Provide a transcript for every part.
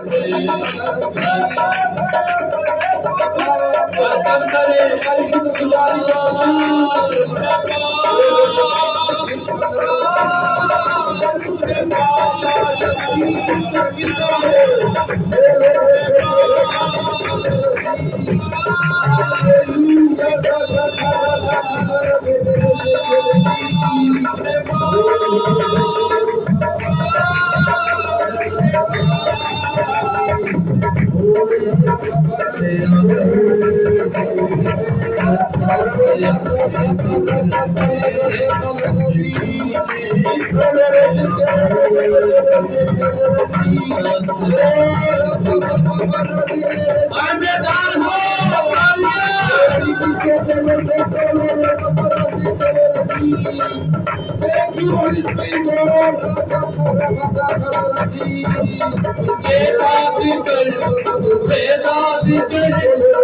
welcome करे परिशुद्ध पुजारी Thank you, Holy Spirit. मुझे बात कर बेदाद कर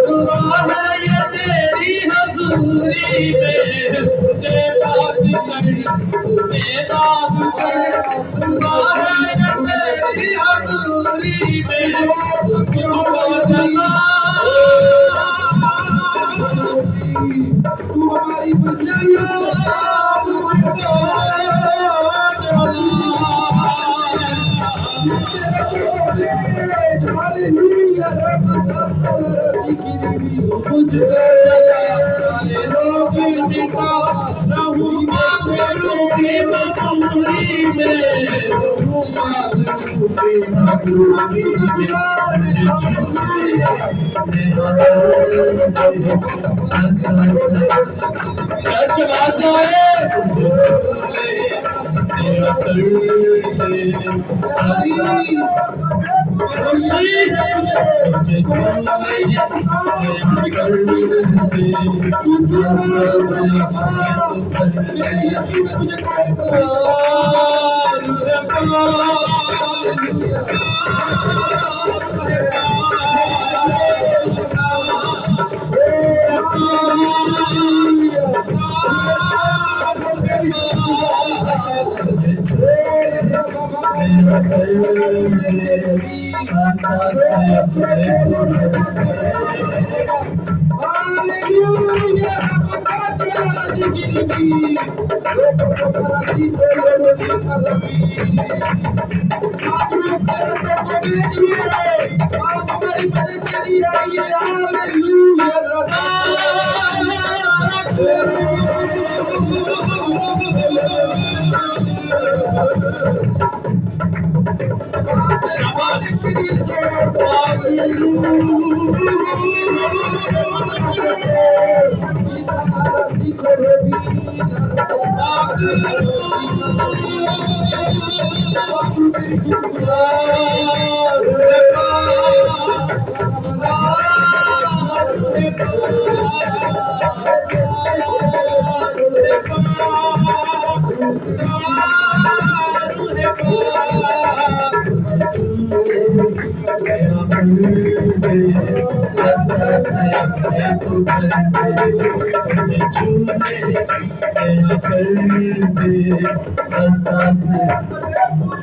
दुआ है ये तेरी हजूरी में मुझे बात कर बेदाद कर दुआ है ये तेरी हजूरी में क्यों जला तू हमारी बचाइए मुझको सारे रोग मिटा रहूं मांगरूं की मजबूरी में रहूं मांगरूं की मजबूरी चर्च भाषा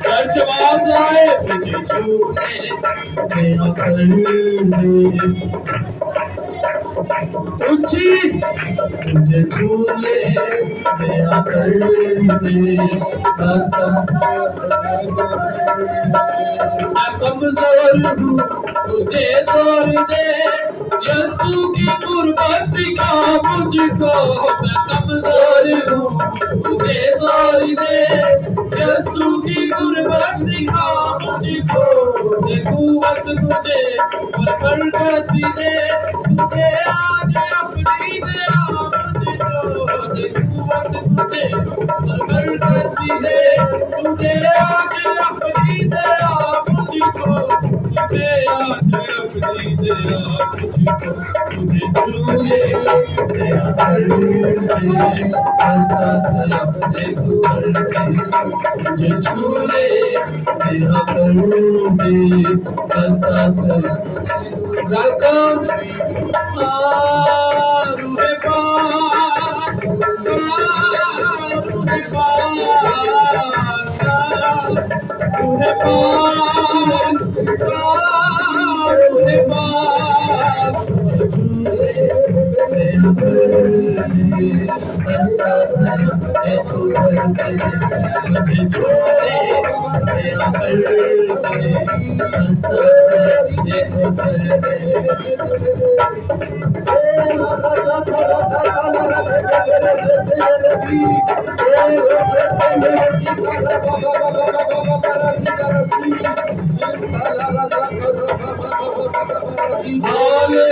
चर्च आवाज आए मुझे छूने ऊंची मुझे छूने मेरा कर दे मैं कमजोर हूँ मुझे जोर दे यीशु की कुर्बानी सिखा मुझको मैं कमजोर हूँ मुझे जोर दे यीशु की कुर्बानी सिखा मुझको दे कुव्वत मुझे और बरकत दे तुझे आज अपनी दे मुझको दे कुव्वत मुझे और बरकत दे तुझे आज अपनी दे मुझको तुझे आज अपनी दे मुझको तुझे छूले तेरा कर दे ऐसा सलाम दे तुझे छूले तेरा कर दे ऐसा सलाम वेलकम रूहे पाक रूहे पाक रूहे पाक मुझे छोड़े तेरा करते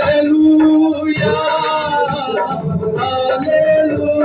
Hallelujah, hallelujah,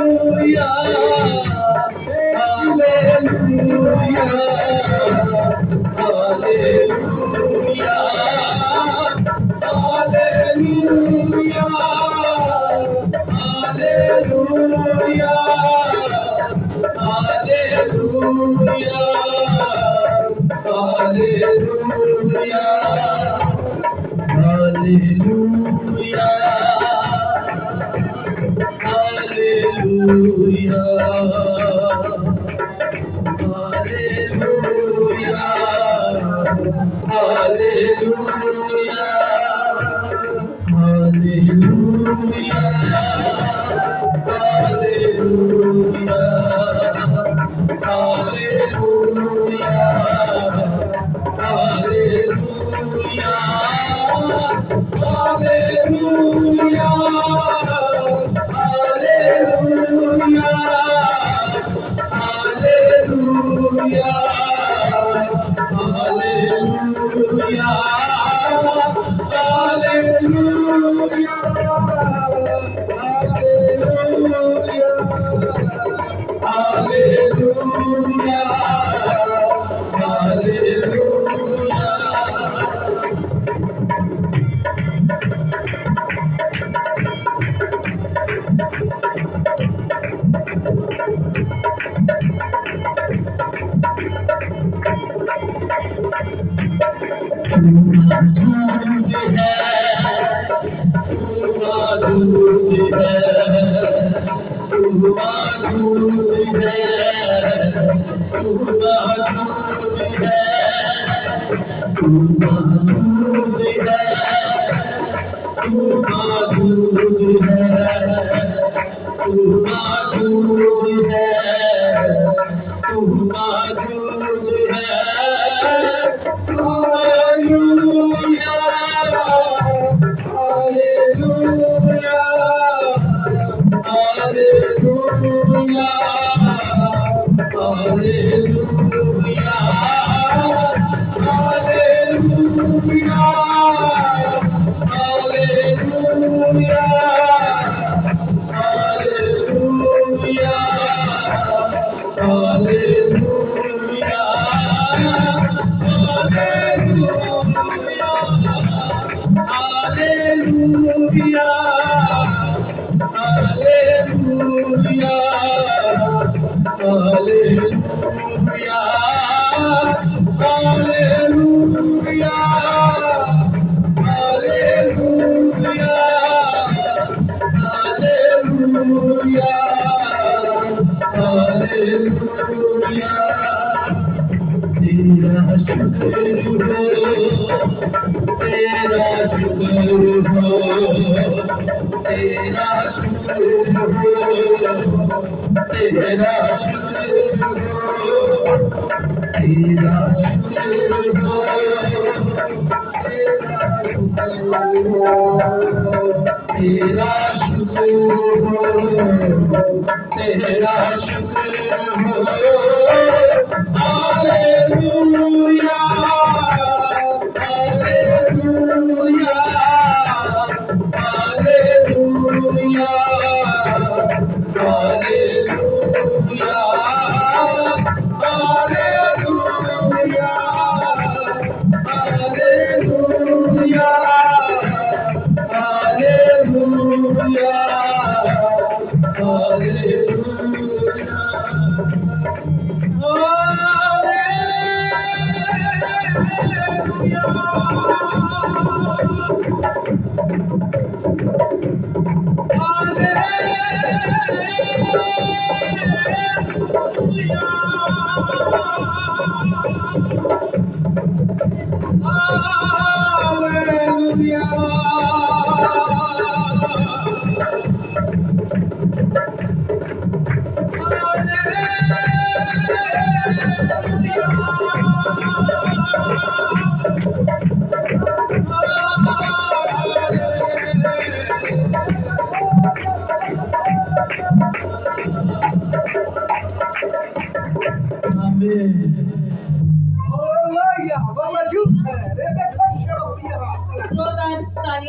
Hallelujah.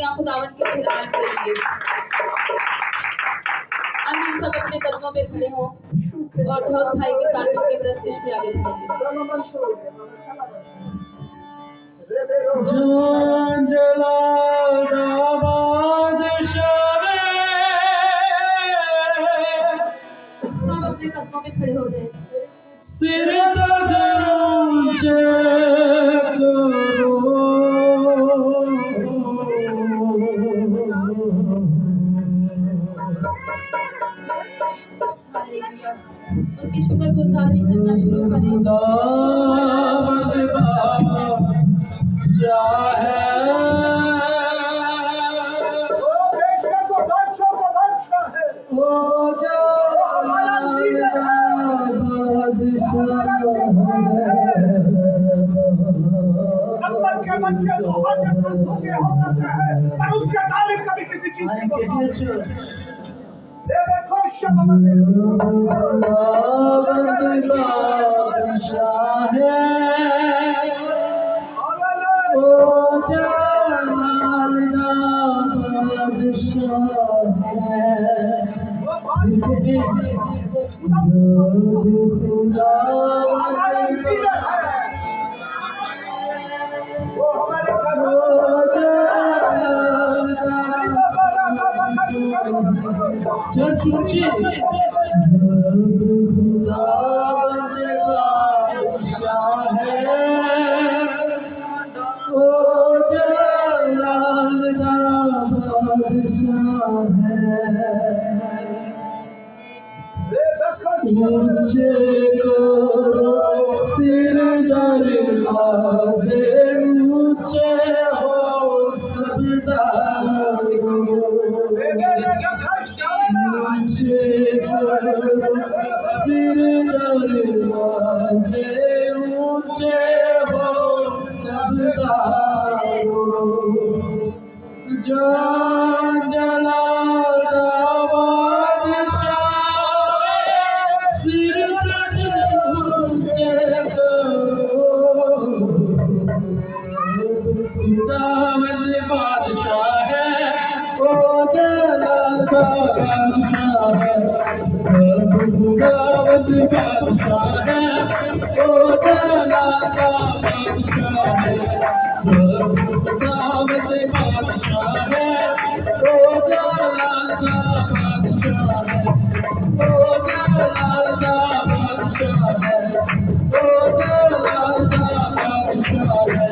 तालियां खुदावंद के जलाल के लिए। हम सब अपने कदमों पे खड़े हों और धौल भाई के साथ मिलकर प्रस्तुति में आगे बढ़ेंगे। जान जलाल बादशाह सब अपने कदमों पे खड़े हो जाए। सिर ऊंचे करो हालेलुया। उसकी शुक्रगुजारी करना शुरू करें। उसके तारीफ कभी किसी चीज ऊंचे करो सिर दरवाजे ऊंचे हो सबदार ऊंचे करो सिर दरवाजे ऊंचे हो सबदार जो जलाल सिर ऊंचे खुदावंद बादशाह है ओ जलाल का बादशाह है खुदावंद बादशाह है ओ जलाल का बादशाह है खुदावंद बादशाह है ओ जलाल का बादशाह है ओ जलाल का बादशाह है ओ जलाल का बादशाह है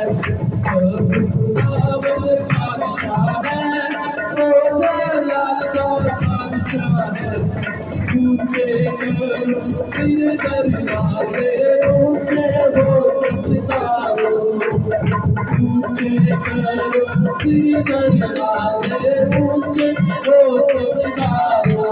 खुदावंद बादशाह है ओ जलाल का बादशाह है ऊंचे करो सिर दरवाजे ऊंचे हो सबदारो ऊंचे करो सिर दरवाजे ऊंचे हो सबदारो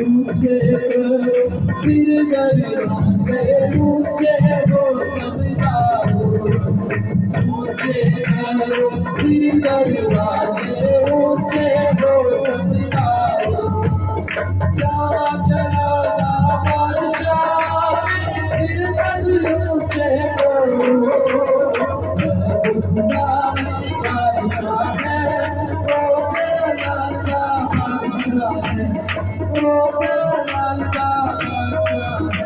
ऊंचे फिर दरवाजे ऊंचे हो सबदारो ऊंचे करो फिर दरवाजे ऊंचे हो सबदारो जलाला बादशाह फिर दरवाजे ऊंचे करो बादशाह है ओ जलाल का बादशाह है ओ जलाल का बादशाह है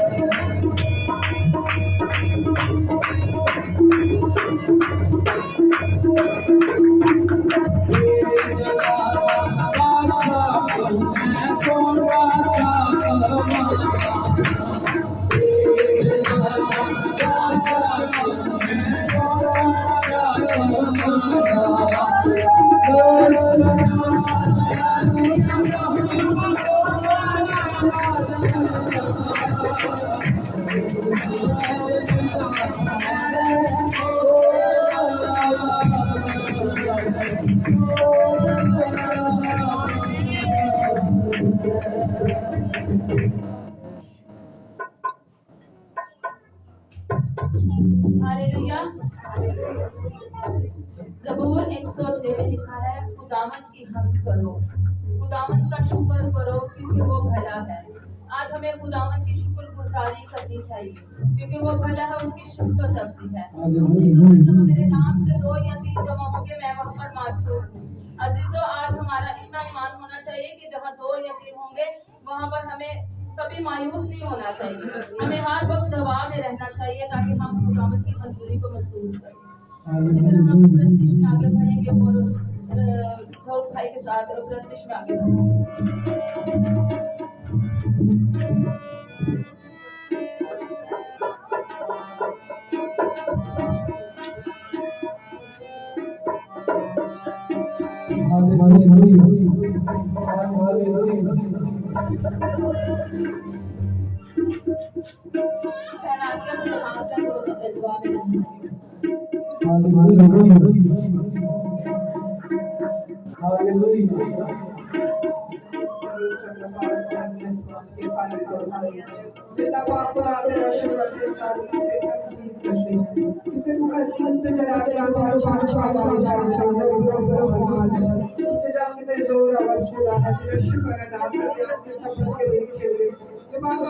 हालेलुया। ज़बूर 106 में लिखा है, खुदावंद की हम्द करो, खुदावंद का शुक्र करो क्योंकि वो भला है। आज हमें खुदावंद की शुक्रगुजारी करनी चाहिए क्योंकि वो भला है, उसकी शुक्र करती है। जहाँ मेरे नाम से 2 या 3 जमा होंगे मैं वहाँ पर मौजूद हूँ। अजीजों, आज हमारा इतना ईमान होना चाहिए कि जहाँ 2 या 3 होंगे वहाँ पर हमें कभी मायूस नहीं होना चाहिए। हमें हर वक्त दवा में रहना चाहिए ताकि हम खुदावंद की मंजूरी को महसूस करें। इसी तरह हम प्रस्तिश में आगे बढ़ेंगे और दाऊद भाई के साथ प्रस्तिश में आगे बढ़ेंगे।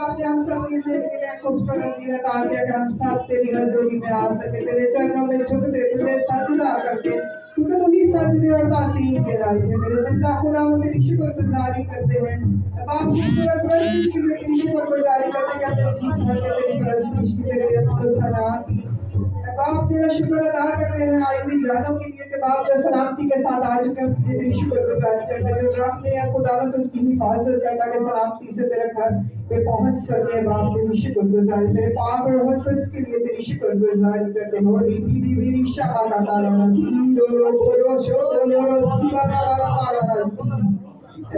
आपने हम सब की जिंदगी में खूबसूरत जीवन अता किया कि हम सब तेरी हजूरी में आ सके, तेरे चरणों में झुकते, तुझे सजदा करते क्योंकि तू ही सजदे और तालीम के लायक है। मेरे जिंदा खुदा वो तेरी शुक्रगुजारी करते हैं। तमाम शुक्र और प्रस्तुति के लिए तेरी शुक्रगुजारी करते हैं कि हमने जी भर के तेरी प्रस्तुति की, तेरे अब्दुल सना की। बाप तेरा शुक्र अदा करते हैं आई हुई जानों के लिए कि बाप जो सलामती के साथ आ चुके हैं उनके लिए तेरी शुक्रगुजारी करते हैं। जो राह में है खुदावंद उसकी हिफाजत करता है कि सलामती से तेरे घर पे पहुंच सके। बाप तेरी शुक्रगुजारी, तेरे पाक और हफ्ज के लिए तेरी शुक्रगुजारी करते हैं। और रीबी शाबादा ताला रसी डोलो बोलो शो डोलो रसी वाला ताला रसी।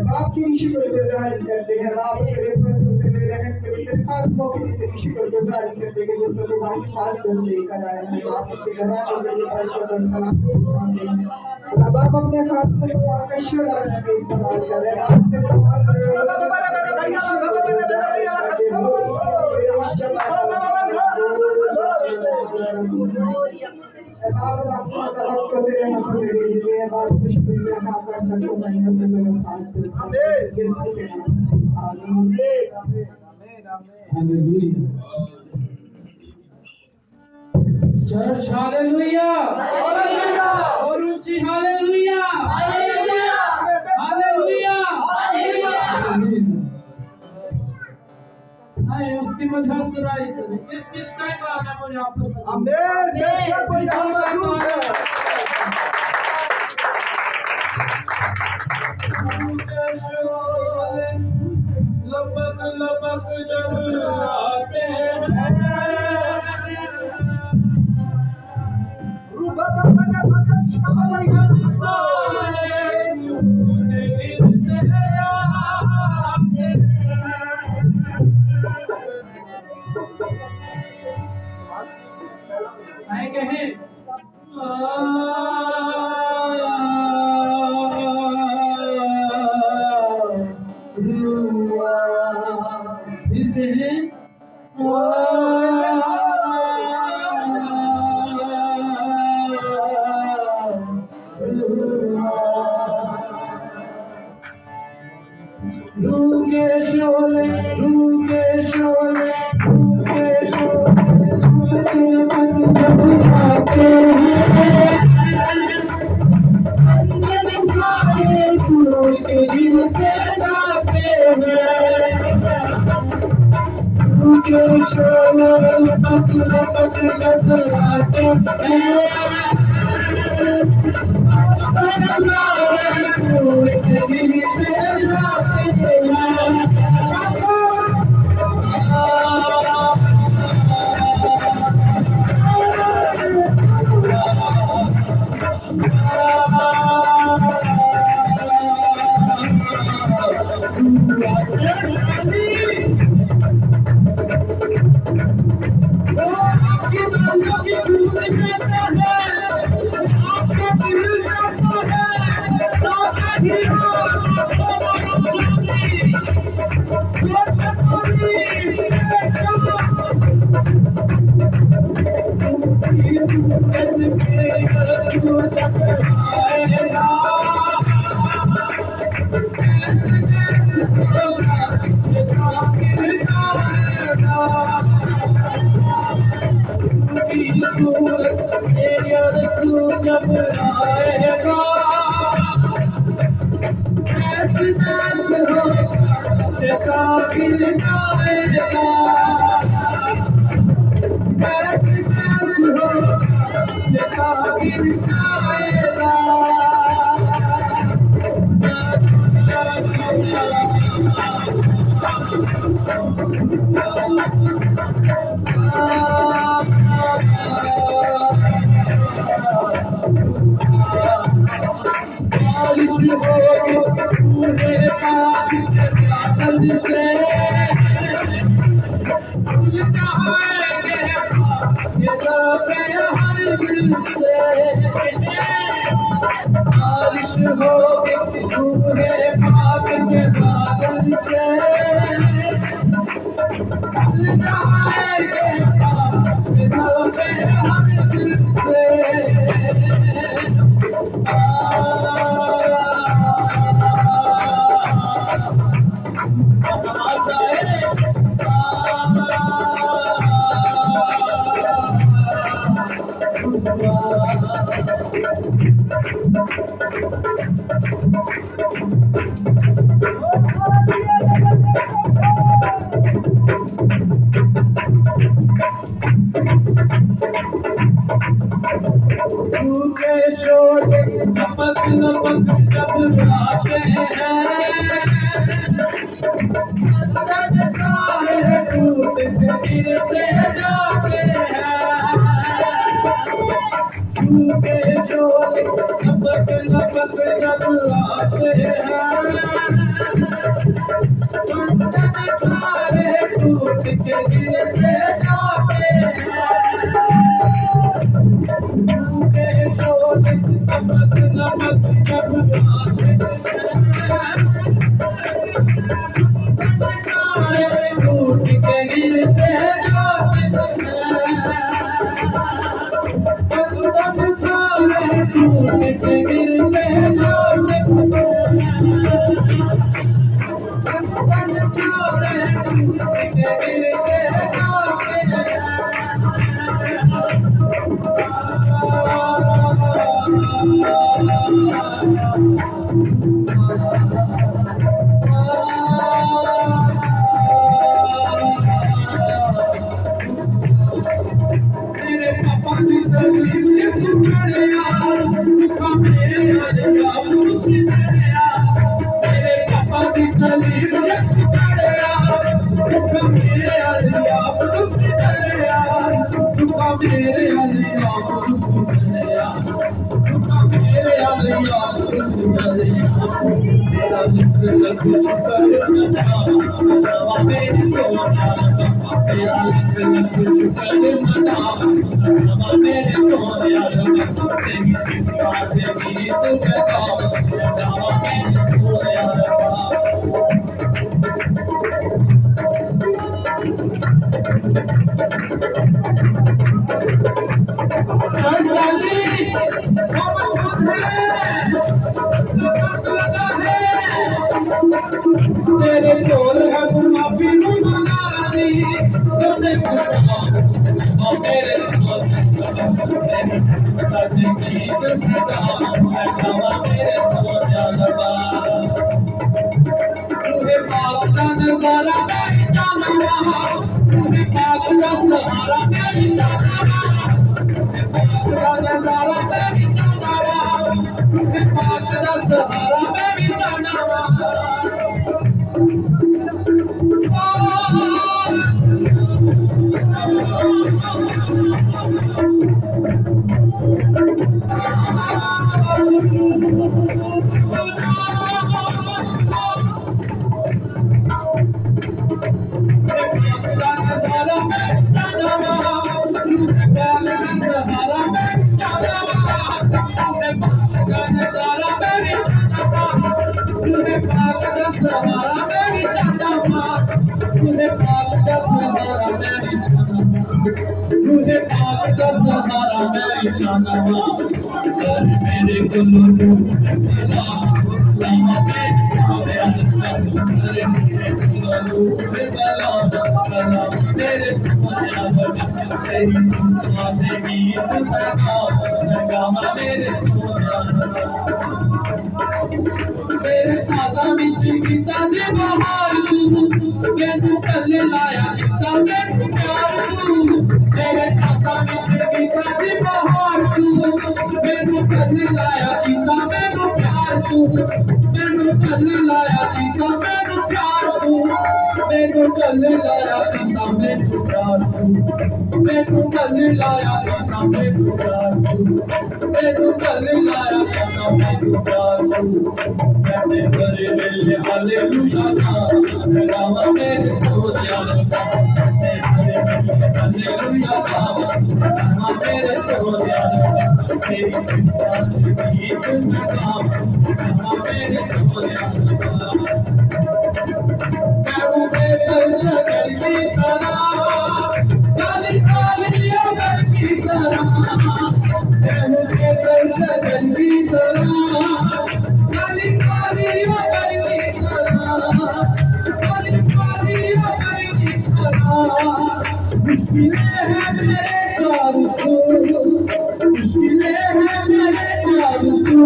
बाप तेरी शुक्रगुजारी करते हैं। बाप तेरे फजल तेरे रहम के लिए तेरे खासों के लिए तेरी शुक्रगुजारी करते हैं कि जो तो तुम्हारी हिफाजत लेकर आए हैं। बाप के घराने के लिए बरकत और सलाम पाते हैं। अब आप अपने खासों को आकर शोला बना के इस्तेमाल कर रहे हैं। आप तेरे चर्च हालेलुया, और ऊंची हालेलुया, हालेलुया। आए उसकी वजह से राय करें किस किस का ईमान है मुझे आप पर। आमीन। बेशक कोई यहाँ मौजूद है। लपक लपक जब आते हैं रूबा बकरा बकरा शबा का सहारा मैं जाना कर मेरे गुरु लामा तेरे सारे कर मेरे गुरु तेरे सारे तेरी सुना देगी तू गावा मेरे सोना मेरे साजा विच गीता दे बहार तू मैनू कल लाया गीता मैनू प्यार तू मेरे साजा विच गीता दे बहार तू मैनू कल लाया गीता मैनू प्यार तू मैनू कल लाया गीता मैनू प्यार तू मैनू कल लाया गीता मैनू प्यार तू मैनू कल लाया गीता मैनू प्यार तू मैनू कल लाया गीता मैनू प्यार तू मैं बड़े दिल हालेलुया गावा मेरे सोनिया हालेलुया गावा मेरे सोनिया तेरी सिफत गीत गावा मेरे सोनिया मैं बेकर शकर की तरह काली काली अमर की तरह मैं बेकर शकर की तरह काली काली अमर की तरह काली काली अमर की तरह मुश्किलें हैं मेरे चार सौ मुश्किलें हैं मेरे चार सौ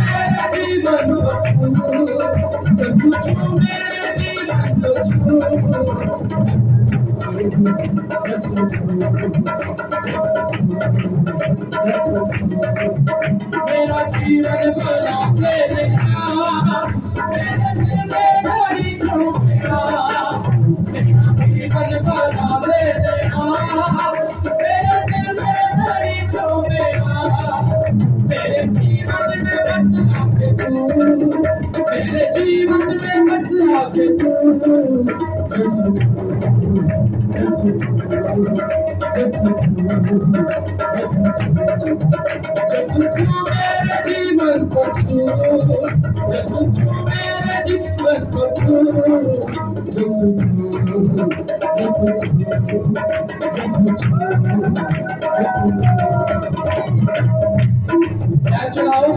मेरे जीवन मेरे मेरा जीवन बना मेरे जीवन बना मेरे जीवन में बस आके तू मेरे जीवन में बस आके तू मेरे जीवन को तू मेरे जीवन को चलाओ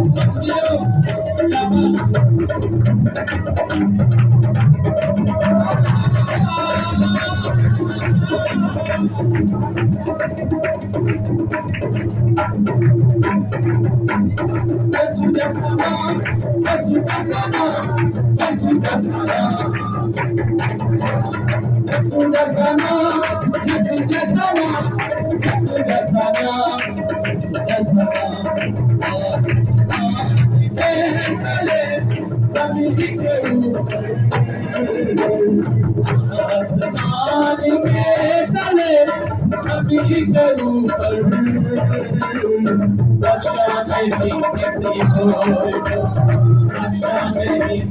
सभी करूँ रक्षा नहीं किसी और रक्षा नहीं किसी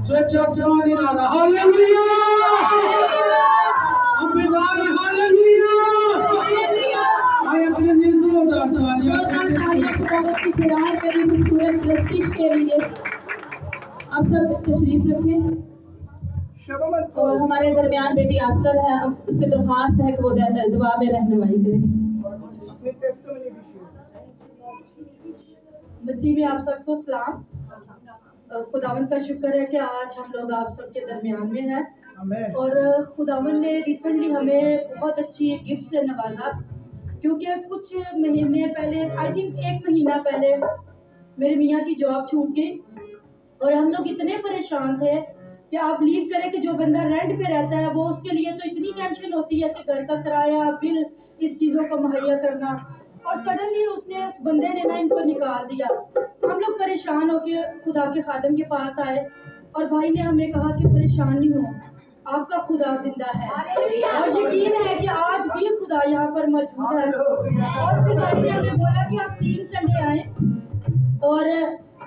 Church of Samadina, hallelujah! Abidari, hallelujah! I am the Nizu of आप सब तशरीफ रखें शबमत और हमारे दरमियान बेटी आस्तर है, अब उससे दरख्वास्त है कि वो दुआ में रहनुमाई करें। अपनी टेस्टमनी भी शेयर मसीह में आप सबको सलाम। खुदावंद का शुक्र है कि आज हम लोग आप सबके दरमियान में हैं आमीन। और खुदावंद ने रिसेंटली हमें बहुत अच्छी गिफ्ट से नवाजा, क्योंकि कुछ महीने पहले, आई थिंक 1 महीना पहले मेरे मियाँ की जॉब छूट गई और हम लोग इतने परेशान थे कि आप बिलीव करें कि जो बंदा रेंट पे रहता है वो उसके लिए तो इतनी टेंशन होती है कि घर का किराया, बिल, इस चीज़ों को मुहैया करना, और सडनली उसने, उस बंदे ने ना इनको निकाल दिया। हम लोग परेशान होकर खुदा के खादम के पास आए और भाई ने हमें कहा कि परेशान नहीं हो, आपका खुदा जिंदा है और यकीन है कि आज भी खुदा यहाँ पर मौजूद है। और फिर भाई ने हमें बोला कि आप 3 संडे आए और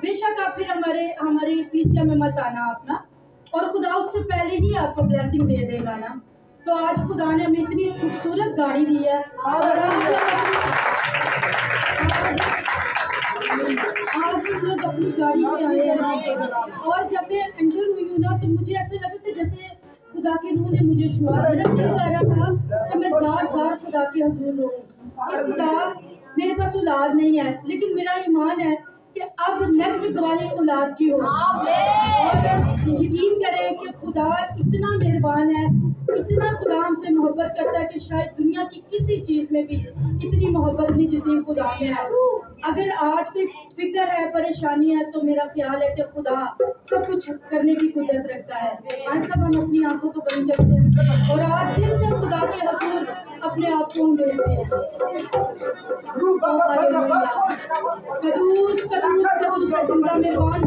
बेशक आप फिर हमारी कलीसिया में मत आना अपना, और खुदा उससे पहले ही आपको ब्लेसिंग दे देगा ना। तो आज खुदा ने हमें इतनी खूबसूरत गाड़ी दी है और आज हम लोग अपनी गाड़ी पे आए हैं। और जब मैं एंटर हुई हूँ ना, तो मुझे ऐसे लगा कि जैसे खुदा की रूह ने मुझे छुआ। मेरा दिल कर रहा था कि मैं ज़ार खुदा के हजूर रहूं कि खुदा, मेरे पास औलाद नहीं है लेकिन मेरा ईमान है कि अब नेक्स्ट गवाही औलाद की हो। और यकीन करें कि खुदा इतना मेहरबान है, इतना खुदा हमसे मोहब्बत करता है कि शायद दुनिया की किसी चीज़ में भी इतनी मोहब्बत नहीं जितनी खुदा में है। अगर आज कोई फिक्र है, परेशानी है, तो मेरा ख्याल है कि खुदा सब कुछ करने की कुदरत रखता है। आज सब हम अपनी आंखों को बंद करते हैं और आज दिल से खुदा के हजूर अपने आप को देते हैं। कदूस कदूस कदूस है जिंदा मेहरबान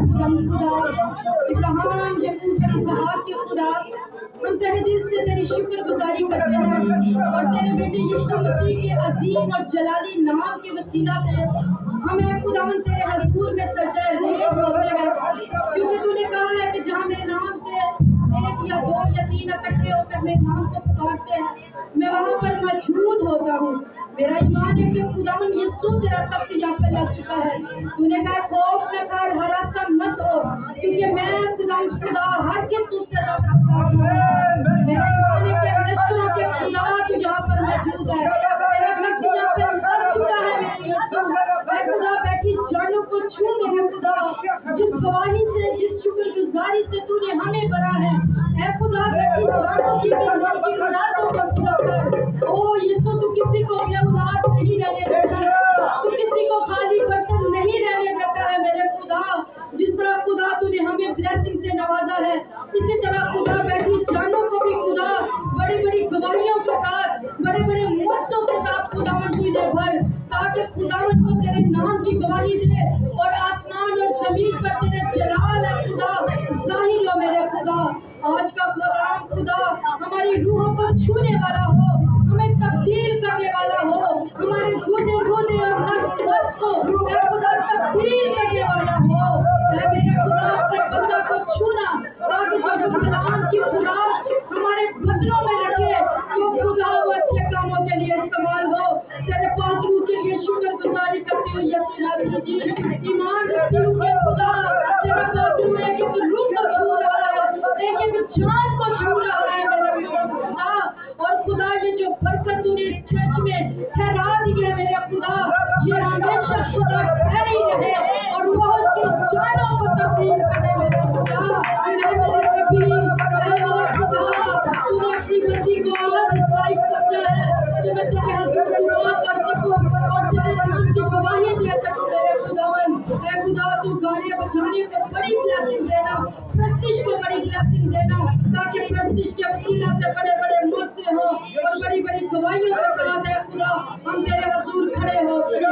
खुदा, इब्राहिम, यकूब, इसहाक के खुदा, हम तहे दिल से तेरी शुक्रगुजारी करते हैं और तेरे बेटे यीशु मसीह के अजीम और जलाली नाम के वसीला से हमें खुदावंद तेरे हजूर में सजदा रेज़ होते हैं, क्योंकि तूने कहा है कि जहाँ मेरे नाम से 1 या 2 या 3 इकट्ठे होकर मेरे नाम को पुकारते हैं, मैं वहाँ पर मौजूद होता हूँ। मेरा ईमान है कि खुदावंद यीशु तेरा तख्त यहाँ पर लग चुका है। तूने कहा खौफ न कर, हरासा मत हो, क्योंकि मैं खुदा हर किस तुझसे दस मेरा ईमान है कि लश्करों के खुदा तू यहाँ पर मौजूद है। तेरा तख्त यहाँ पर लग चुका है मेरे यीशु। मैं खुदा बैठी जानों को छू मेरे खुदा, जिस गवाही से, जिस शुक्रगुजारी से तूने हमें भरा है, ऐ खुदा बैठी जानों की बीमारी की मुरादों को पूरा कर। ओ यीशु, तू किसी को भी औलाद नहीं रहने देता है, तू किसी को खाली बर्तन नहीं रहने देता है मेरे खुदा। जिस तरह खुदा तूने हमें ब्लेसिंग से नवाजा है, इसी तरह खुदा बैठी जानों को भी खुदा बड़ी बड़ी गवाहियों के साथ, बड़े बड़े मुआवजों के साथ खुदावंद तुझे भर, ताकि खुदावंद को तेरे नाम की गवाही दे और आसमान और जमीन पर तेरे जलाल है खुदा जाहिर हो मेरे खुदा। आज का कलाम खुदा हमारी रूहों को छूने वाला हो, हमें तब्दील करने वाला हो, हमारे गुदे गुदे और नस नस को ऐ खुदा तब्दील करने वाला हो। ऐ मेरे खुदा अपने बंदा को छूना, ताकि जब वो कलाम की खुराक हमारे बदनों में रखे तो खुदा वो अच्छे कामों के लिए इस्तेमाल हो। तेरे पाक रूह के लिए शुक्रगुजारी करती हूँ यीशु नासरी जी, ईमान रखती हूँ कि खुदा तेरा पाक रूह है कि तू रूह को छू रहा है, एक जान को छू रहा है मेरे खुदा। और खुदा ये जो बरकत तूने इस चर्च में ठहरा दी है मेरे खुदा, ये हमेशा खुदा ठहरी रहे। ऐ खुदा तू गाने बजाने को बड़ी ब्लेसिंग देना, प्रस्टिश को बड़ी ब्लेसिंग देना, ताकि प्रस्टिश के वसीला से बड़े बड़े मुझसे हो और बड़ी बड़ी गवाहियों के साथ ऐ खुदा हम तेरे हजूर खड़े हो सके।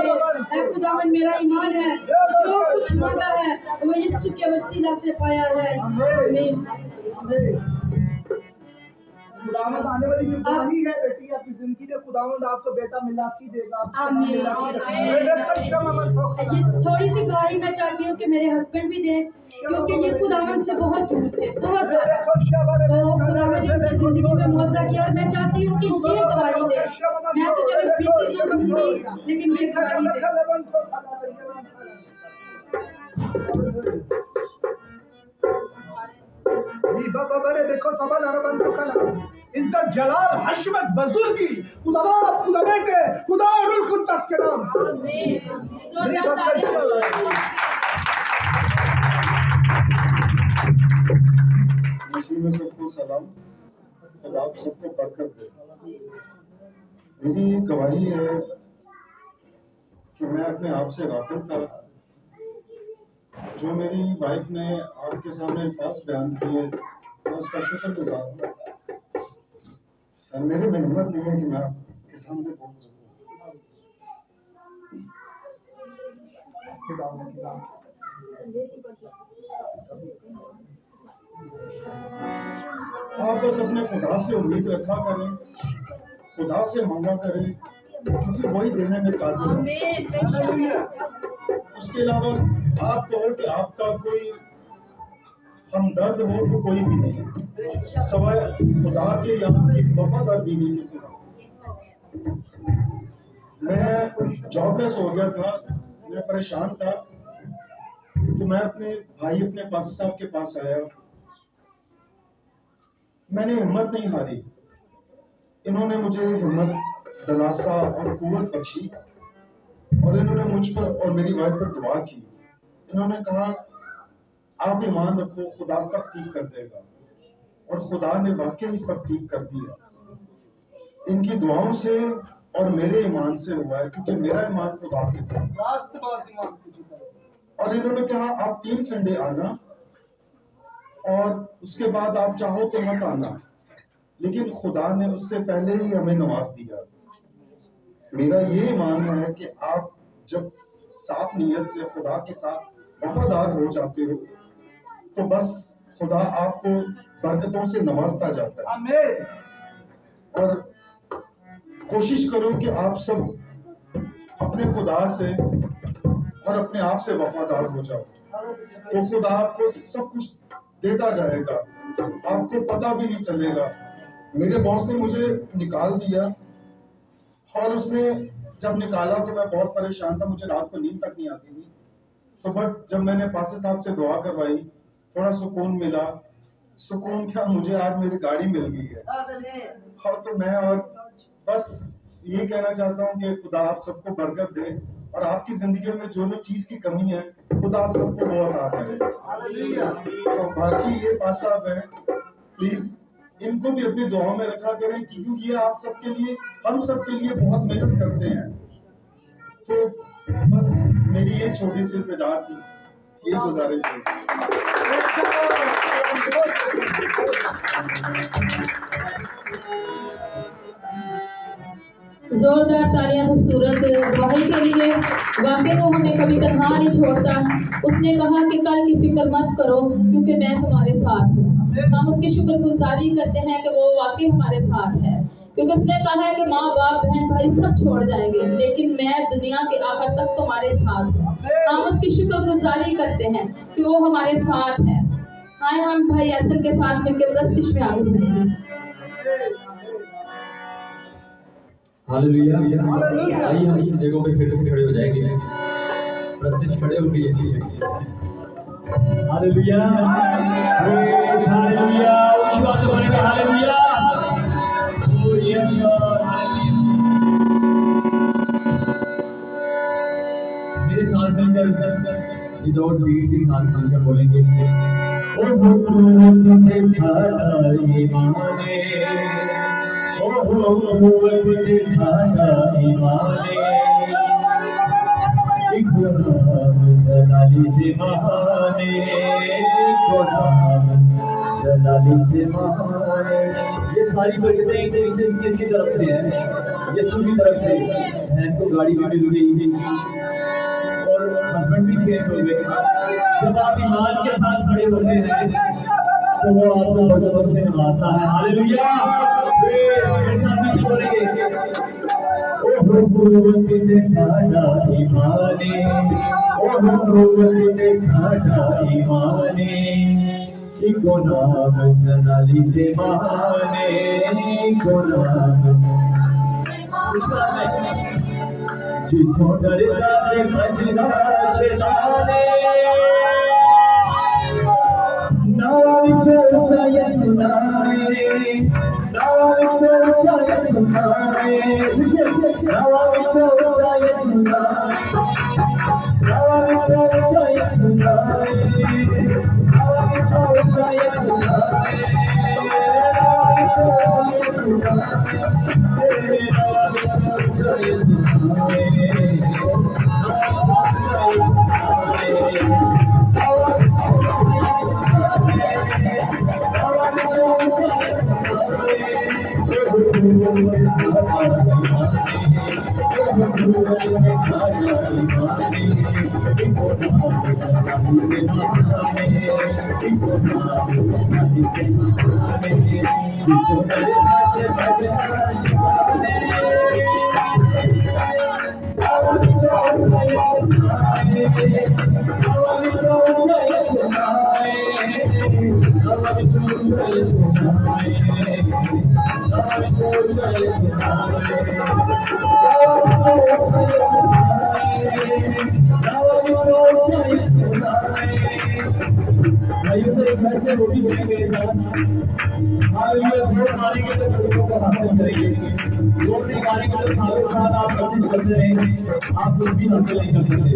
ऐ खुदावन मेरा ईमान है जो कुछ मांगा है वो यीशु के वसीला से पाया है। आमीन। खुदावंद आने वाली जो गवाही है बेटी आपकी जिंदगी में, खुदावंद आपको बेटा मिला की देगा। आमीन। ये थोड़ी सी गवाही मैं चाहती हूँ कि मेरे हस्बैंड भी दें, क्योंकि ये खुदावंद से बहुत दूर थे, बहुत ज्यादा। तो खुदावंद ने उनकी जिंदगी में मौजा किया और मैं चाहती हूँ कि ये गवाही दे। मैं तो चलो पीसी जो दूंगी, लेकिन ये गवाही दे। देखो तबल अरबन तो कल इज्जत जलाल हशमत बुजुर्गी खुदा बाप खुदा बेटे खुदा रुल कुद्दस के नाम। मसीह में सबको सलाम। खुदा आप सबको बरकत दे। मेरी गवाही है कि मैं अपने आप से गाफिल था। जो मेरी वाइफ ने आपके सामने अल्फाज बयान किए, मैं उसका शुक्रगुजार हूँ। और मेरे में हिम्मत नहीं है कि मैं आपके सामने बोल सकूँ। आप बस अपने खुदा से उम्मीद रखा करें, खुदा से मांगा करें, क्योंकि वही देने में काबिल है। उसके अलावा आप कहो कि आपका कोई हमदर्द हो तो कोई भी नहीं, सवाए खुदा के यहाँ की वफादार बीवी के सिवा। मैं जॉबलेस हो गया था, मैं परेशान था, तो मैं अपने भाई अपने पासी साहब के पास आया। मैंने हिम्मत नहीं हारी। इन्होंने मुझे हिम्मत, दिलासा और कुव्वत बख्शी और इन्होंने मुझ पर और मेरी वाइफ पर दुआ की। इन्होंने कहा आप ईमान रखो, खुदा सब ठीक कर देगा। और खुदा ने वाकई सब ठीक कर दिया। इनकी दुआओं से और मेरे ईमान से हुआ है, क्योंकि मेरा ईमान खुदा के ईमान से। और इन्होंने कहा आप 3 संडे आना और उसके बाद आप चाहो तो मत आना, लेकिन खुदा ने उससे पहले ही हमें नवाज दिया। मेरा ये ईमान है कि आप जब साफ नीयत से खुदा के साथ वफादार हो जाते हो तो बस खुदा आपको बरकतों से नवाजता जाता है। आमीन। और कोशिश करो कि आप सब अपने खुदा से और अपने आप से वफादार हो जाओ, तो खुदा आपको सब कुछ देता जाएगा, आपको पता भी नहीं चलेगा। मेरे बॉस ने मुझे निकाल दिया और उसने जब निकाला तो मैं बहुत परेशान था, मुझे रात को नींद तक नहीं आती थी। तो बट जब मैंने पासे साहब से दुआ करवाई, थोड़ा सुकून मिला। सुकून क्या, मुझे आज मेरी गाड़ी मिल गई है। और तो मैं और बस ये कहना चाहता हूँ कि खुदा आप सबको बरकत दे और आपकी जिंदगी में जो जो चीज की कमी है खुदा आप सबको वो अता करे। तो बाकी ये पास साहब हैं, प्लीज इनको भी अपनी दुआओं में रखा करें, क्योंकि ये आप सबके लिए, हम सबके लिए बहुत मेहनत करते हैं। तो बस मेरी ये छोटी सी इल्तिजा थी, ये गुजारिश है। जोरदार तालियां खूबसूरत गवाही के लिए। वाकई वो हमें कभी तन्हा नहीं छोड़ता। उसने कहा कि कल की फिक्र मत करो क्योंकि मैं तुम्हारे साथ हूँ। हम उसकी शुक्रगुजारी करते हैं कि वो वाकई हमारे साथ है, क्योंकि उसने कहा है कि माँ बाप बहन भाई सब छोड़ जाएंगे लेकिन मैं दुनिया के आखिर तक तुम्हारे साथ हूँ। हम उसकी शुक्रगुजारी करते हैं कि वो हमारे साथ है। आए हम भाई ऐसन के साथ मिलकर प्रस्तिश में आगे बढ़ेंगे। हालेलुया। आइए हम अपनी जगहों पे फिर से खड़े हो जाएंगे। प्रस्तिश खड़े हो गए इसी हालेलुया। Praise hallelujah. ऊंची आवाज में बोलेंगे हालेलुया। ओ यस गॉड। मेरे साथ मिलकर विदाउट बीट के साथ मिलकर बोलेंगे ओ तुझे सारा ईमान है, ओ तुझे सारा ईमान है, इको नाम जलाली दे महाने, इको नाम जलाली दे महाने। ये सारी बरकतें किसकी तरफ से है? यीशु की तरफ से। बहन को गाड़ी भी मिल गई और हस्बैंड भी चेंज हो गए। जब आप ईमान के साथ खड़े होते हैं तो वो आपको बरकत से नवाजता है। हालेलुया। फिर साथ में बोलेंगे, ओ गुरुवती ने साडा ईमाने, ओ गुरुवती ने साडा ईमाने, इको नाम जलाली दे महाने, इको नाम। जिथों डरदा ते भजदा शैताने, नावा विचों ऊंचा यसू नामे, नावा विचों ऊंचा यसू नामे, नावा विचों ऊंचा यसू नामे, नावा विचों ऊंचा यसू नामे, नावा विचों ऊंचा यसू नामे, नावा विचों ऊंचा यसू नामे, नावा विचों ऊंचा यसू नामे, नावा विचों ऊंचा यसू नामे। रोटी बनी मेरे साथ, मारेंगे तो गरीबों को हासिल करेंगे। रोटी खाने के लिए सालों साल आप कोशिश करते रहेंगे, आप कुछ भी हासिल नहीं कर सकते।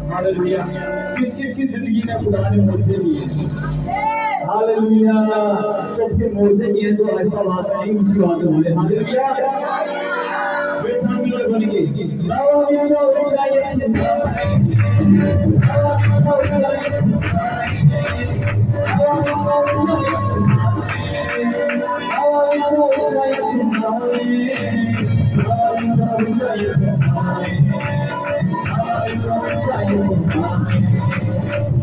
हालेलुया। किस किस की जिंदगी में खुदा ने मौजे दिए? हालेलुया। तो फिर मौजे दिए तो ऐसा बात नहीं, ऊंची बात बोले हालेलुया। वे सामने लोग बन गए लावा विचो ऊंचाई सुनता है, लावा विचो ऊंचाई सुनता है, लावा विचो ऊंचाई सुनता है, लावा विचो ऊंचाई सुनता है, लावा विचो ऊंचाई सुनता है, लावा विचो ऊंचाई सुनता है,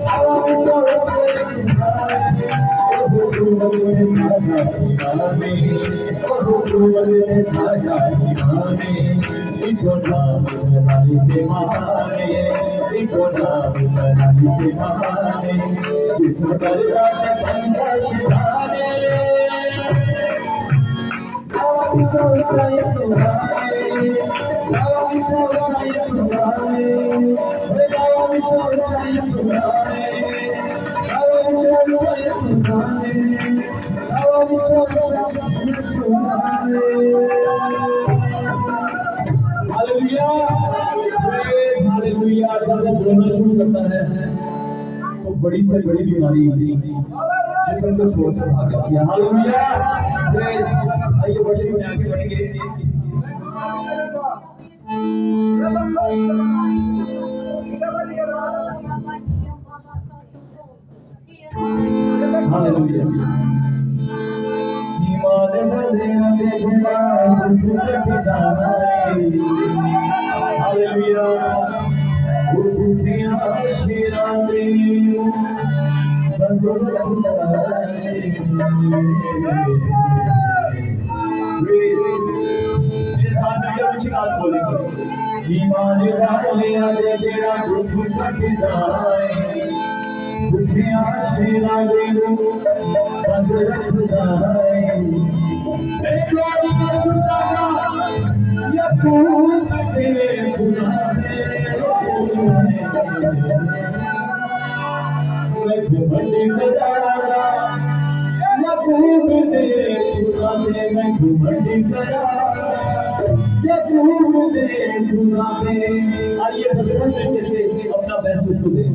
लावा विचो ऊंचाई सुनता है। ओ गुरुवरे साजा दीवाने, ओ गुरुवरे साजा दीवाने, इको नाम जलाली के महाने, इको नाम जलाली के महाने, जिस पर रात बंदा शिवाने, लावा विचो ऊंचाई सुनता है, लावा विचो ऊंचाई सुनता है, लावा विचो ऊंचाई सुनता है, लावा विचो ऊंचाई सुनता है, लावा विचो ऊंचाई सुनता है। Hallelujah, hallelujah. जब वो बोलना शुरू करता है तो बड़ी से बड़ी बीमारी जिसम को छोड़कर भाग जाती है। हालेलुया। आइए वर्षिप में आगे बढ़ेंगे। हालेलुया। ईमान वाले बेजुबान झूठे ठिकाना है। हालेलुया। उठिया शिराने बंदूक ईमान वाले जेड़ा दुख कटदाए, दुखिया शिराने बंद रखदाए, एक बार सुनता या तू तेरे खुदाने, मैं घुमंडी करारा या तू तेरे खुदाने, मैं घुमंडी करारा या तू तेरे खुदाने। आइए भगवान में से अपना बेस्ट उसको दें।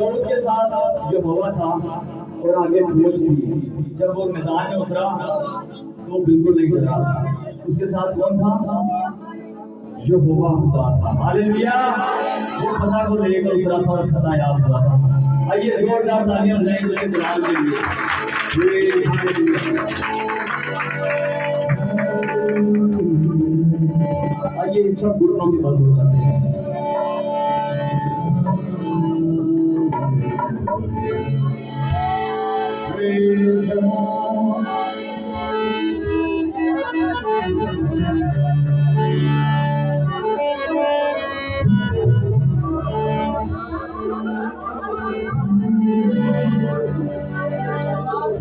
दौड़ के साथ यहोवा था और आगे फौज थी। जब वो मैदान में उतरा तो बिल्कुल नहीं डरा। उसके साथ कौन था? यहोवा खुदा था। हालेलुया। वो खता को लेकर उतरा था और खता याद हुआ था। आइए जोरदार तालियां बजाएं जलाल के लिए। आइए सब गुरुओं के बंद हो जाते हैं। Praise the Lord.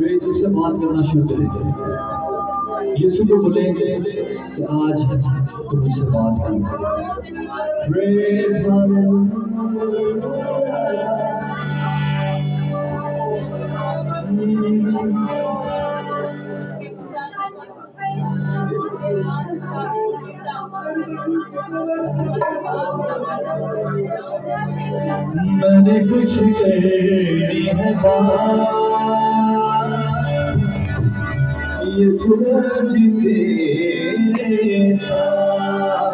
यीशु से बात करना शुरू करेंगे। यीशु को बोलेंगे कि आज तुम मुझसे बात करो। Praise the Lord. मैंने कुछ कहनी है बात, ये सूरज के साथ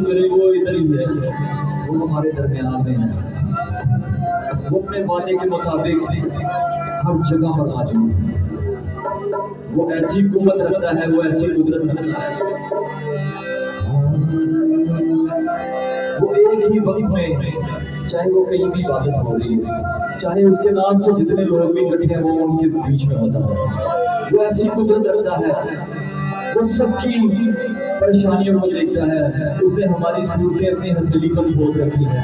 करें वो इधर ही है, वो हमारे दरमियान में है। वो अपने वादे के मुताबिक हर जगह पर मौजूद है। वो ऐसी कुव्वत रखता है, वो ऐसी कुदरत रखता है। वो एक ही वक्त में, चाहे वो कहीं भी इबादत हो रही है, चाहे उसके नाम से जितने लोग भी इकट्ठे हैं वो उनके बीच में होता है। वो ऐसी कुदरत रखता है, वो सबकी परेशानियों को देखता है। उसने हमारी सूरतें अपनी हथेली पर खोल रखी है।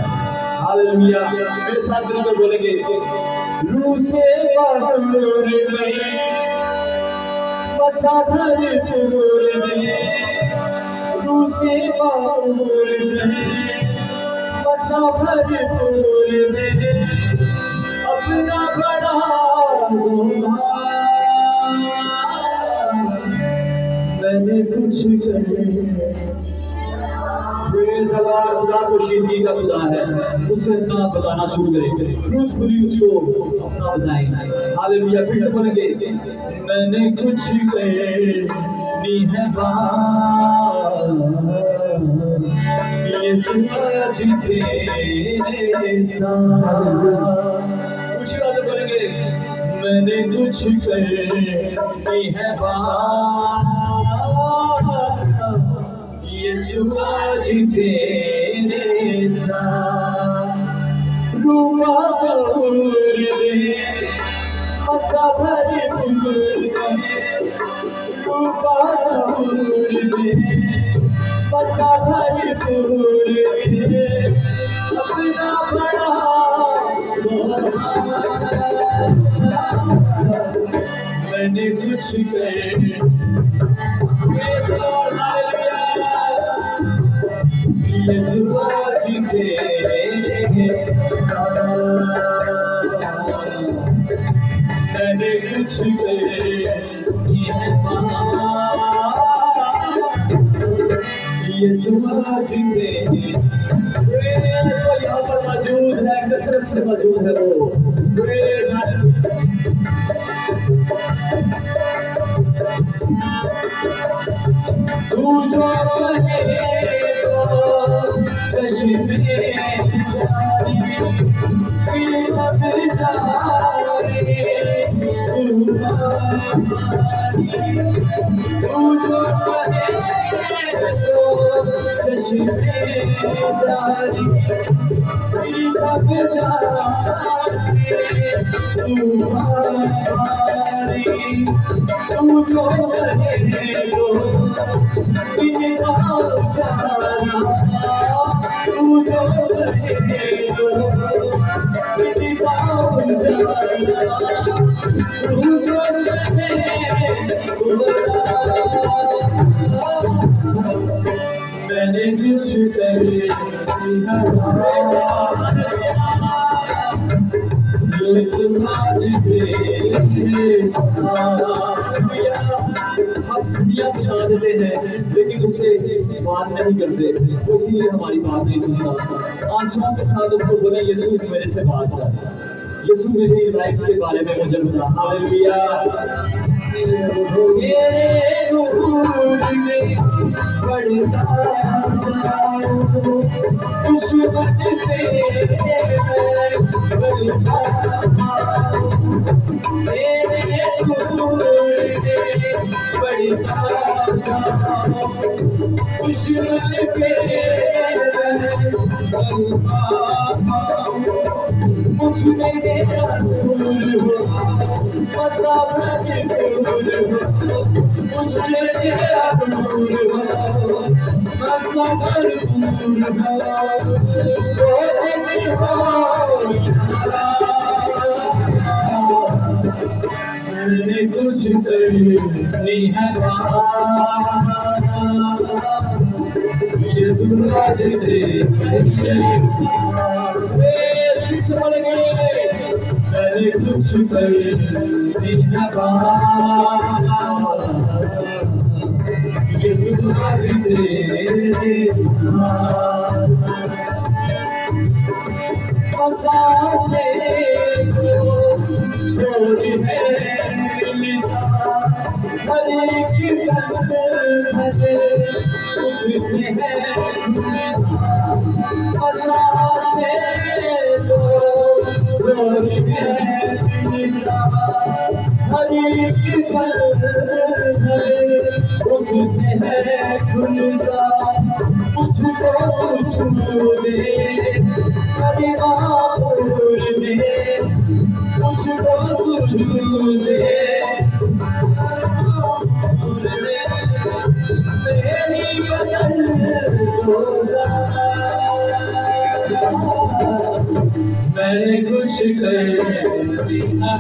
हालेलुया। मेरे साथ मिलकर बोलेंगे, रूह से बाहर गई मसाधर दूर में, रूह से बाहर गई मसाधर दूर में, अपना बड़ा हुआ मैंने कुछ खुदा को शीदगी का खुदा है, उसे अपना बताना शुरू करें, ट्रूथफुली उसको अपना बताएं। हालेलुया। फिर से बोलेंगे, मैंने कुछ कहनी है बात, ये सूरज तेरे साथ। कुछ से बोलेंगे, मैंने कुछ कहनी है बात, ये सूरज तेरे साथ। रूबा ज़रूर दे मसाभर दूर दे, रूबा ज़रूर दे मसाभर दूर दे, अपना बड़ा मैंने कुछ ये सूरज तेरे मैंने कुछ ये सूरज तेरे यहाँ पर मौजूद है, कसरत से मौजूद है वो। तू जो कहे तो चश्मे जारी, फिर कब जारी तू जो कहे तो चश्मे जारी, फिर कब जारी तू जो कहे तो तू जो मैंने कुछ हम सुनिया बता देते हैं लेकिन उससे बात नहीं करते, वो इसीलिए हमारी बात नहीं सुनता। आंसुओं के साथ उसको बोले, यीशु मेरे से बात कर, यीशु मेरी लाइफ के बारे में मुझे बता। हालेलुया। कुछ नहीं है ये सूरज मैंने कुछ नहीं है ये सूरज तेरे से सोरी है हर एक उससे है उससे है खुलता मुझको छू दे अरे बाबूर में मुझको छू दे मेरी बदन मैंने कुछ कर दिया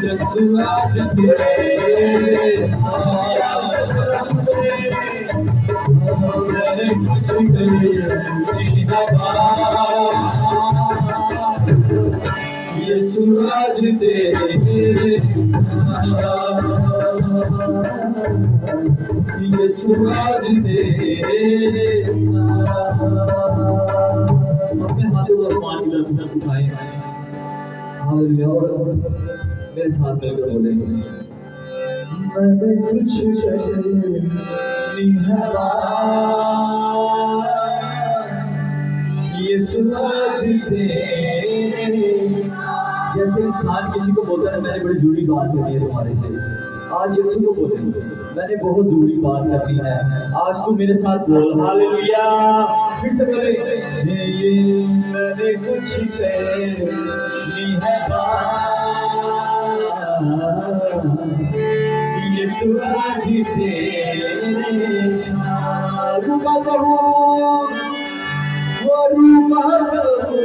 यीशु आज तेरे साथ मैंने कुछ कर दिया यीशु आज तेरे साथ यीशु आज तेरे साथ अपने हाथों को आसमान की तरफ उठाएं हालेलुया और मेरे साथ मिलकर बोले मैंने कुछ नहीं है यीशु आज तेरे जैसे इंसान किसी को बोलता है मैंने बड़ी जरूरी बात करनी है तुम्हारे से आज यीशु को बोले मैंने बहुत जरूरी बात करनी है आज तू मेरे साथ बोल हालेलुया फिर से बोले ये मैंने कुछ नहीं है यीशु आज तेरे साथ रुका जरूर वो रुका जरूर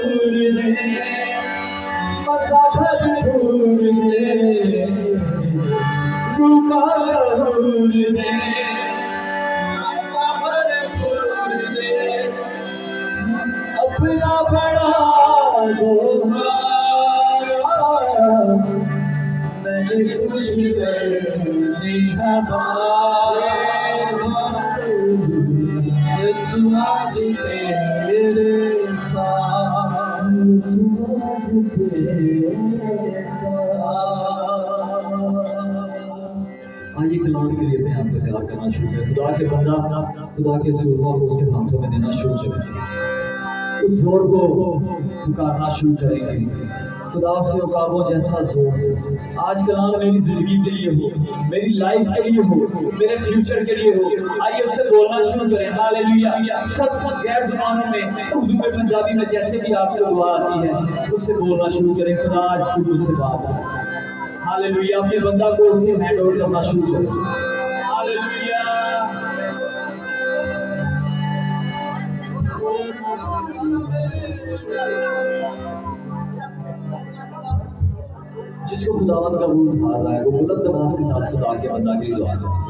भरपूर दे रुका जरूर दे भरपूर दे अपना बड़ा मैंने कुछ नहीं यीशु आज तेरे साथ आज तेरे साथ आइए कलाम के लिए अपने आप को तैयार करना शुरू करें खुदा के बंदा खुदा के जोर को उसके हाथों में देना शुरू करें उस जोर को पुकारना शुरू करेंगे खुदा से औकाबों जैसा जोर आज कलाम मेरी जिंदगी के लिए हो मेरी लाइफ के लिए हो मेरे फ्यूचर के लिए हो आइए उससे बोलना शुरू करें हालेलुया सब गैर जुबानों में उर्दू में पंजाबी में जैसे भी आपको दुआ आती है उससे बोलना शुरू करें खुदा आज तू मुझसे बात कर हालेलुया अपने बंदा को उसके हैंड ओवर करना शुरू करें हालेलुया जिसको खुदावंद का रूप उठा रहा है वो बुलंद आवाज के साथ खुदा के बंदा के लिए दुआ करे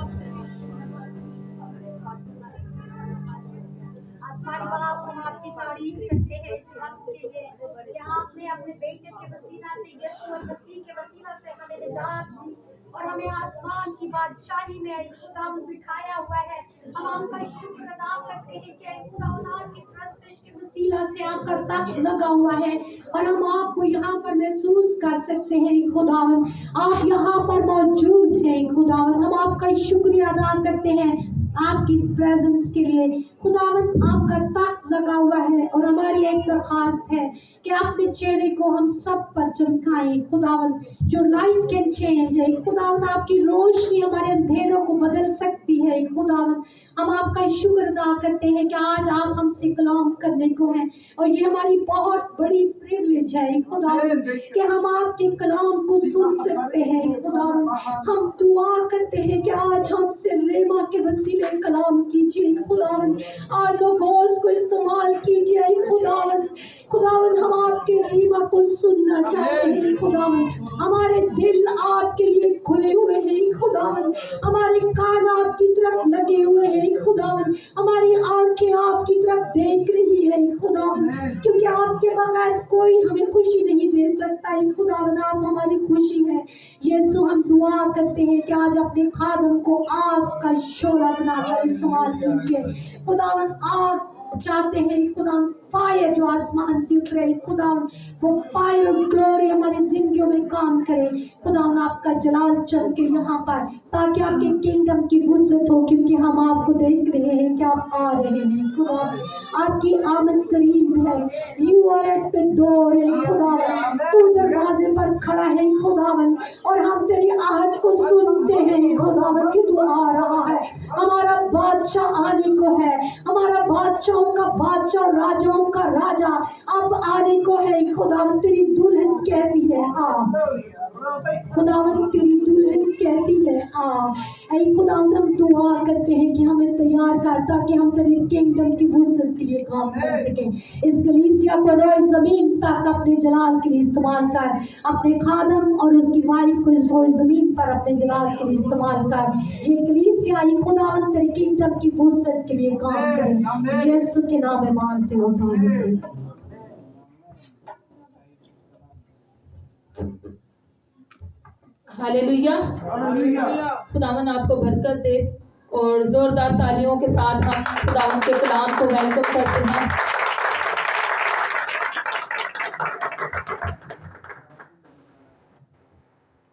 आसमानी बाप हम आपकी तारीफ करते हैं इस वक्त के लिए कि आपने अपने बेटे के वसीला से यीशु मसीह के वसीला से हमें निजात दी और हमें आसमान की बादशाही में खुदावंद बिठाया हुआ है हम आपका शुक्र अदा करते हैं कि खुदावंद आपकी परस्तिश के वसीला से आपका तख्त लगा हुआ है और हम आपको यहाँ पर महसूस कर सकते हैं खुदावंद आप यहाँ पर मौजूद हैं खुदावंद हम आपका शुक्रिया अदा करते हैं आपकी इस प्रेजेंस के लिए खुदावंद आपका तख्त लगा हुआ है और हमारी एक दरखास्त है कि अपने चेहरे को हम सब पर चमकाएं खुदावंद जो लाइट कैन चेंज है खुदावंद आपकी रोशनी हमारे अंधेरों को बदल सकती है खुदावंद हम आपका शुक्र अदा करते हैं कि आज आप हमसे कलाम करने को हैं और ये हमारी बहुत बड़ी प्रिविलेज है खुदावंद कि हम आपके कलाम को सुन सकते हैं खुदावंद हम दुआ करते हैं कि आज हमसे रेमा के वसीले कलाम कीजिए खुदावंद आज लोगोस को इस्तेमाल कीजिए खुदावंद खुदावंद हम आपके रीमा को सुनना चाहते हैं खुदावंद हमारे दिल आपके लिए खुले हुए हैं खुदावंद हमारे कान आपकी तरफ लगे हुए हैं खुदावंद हमारी आंखें आपकी तरफ देख रही है खुदावंद क्योंकि आपके बगैर कोई हमें खुशी नहीं दे सकता है खुदावंद आप हमारी खुशी है यीशु हम दुआ करते हैं कि आज अपने खादम को आग का शोला बनाकर इस्तेमाल कीजिए खुदावंद आग चाहते हैं खुदा फायर जो आसमान से उतरे खुदा, वो फायर और ग्लोरी हमारी जिंदगियों में काम करे खुदा। आपका जलाल चमके यहाँ पर, ताकि आपके किंगडम की वुसअत हो, क्योंकि हम आपको देख रहे हैं कि आप आ रहे हैं खुदा। आपकी आमद करीब है। You are at the door है खुदावन, तू दरवाजे पर खड़ा है खुदावन, और हम तेरी आहट को सुनते हैं खुदावन कि तू आ रहा है। हमारा बादशाह आने को है, हमारा बादशाहों का बादशाह और राजाओं का राजा अब आने को है खुदावन। तेरी दुल्हन कहती है आ खुदावन, तेरी दुल्हन कहती है आ। ऐ खुदावन, हम दुआ करते हैं कि हमें तैयार कर, ताकि हम तेरे किंगडम की वुसअत के लिए काम कर सके। इस कलीसिया को रोए जमीन तक अपने जलाल के लिए इस्तेमाल कर, अपने खादम और उसकी वाइफ को इस रोए जमीन पर अपने जलाल के लिए इस्तेमाल कर। ये कलीसिया ये खुदावन तेरे किंगडम की वुसअत के लिए काम करे। यीशु के नाम में मांगते हो पानी। हालेलुया। खुदावन आपको बरकत दे, और जोरदार तालियों के साथ हम खुदावन के कलाम को वेलकम करते हैं।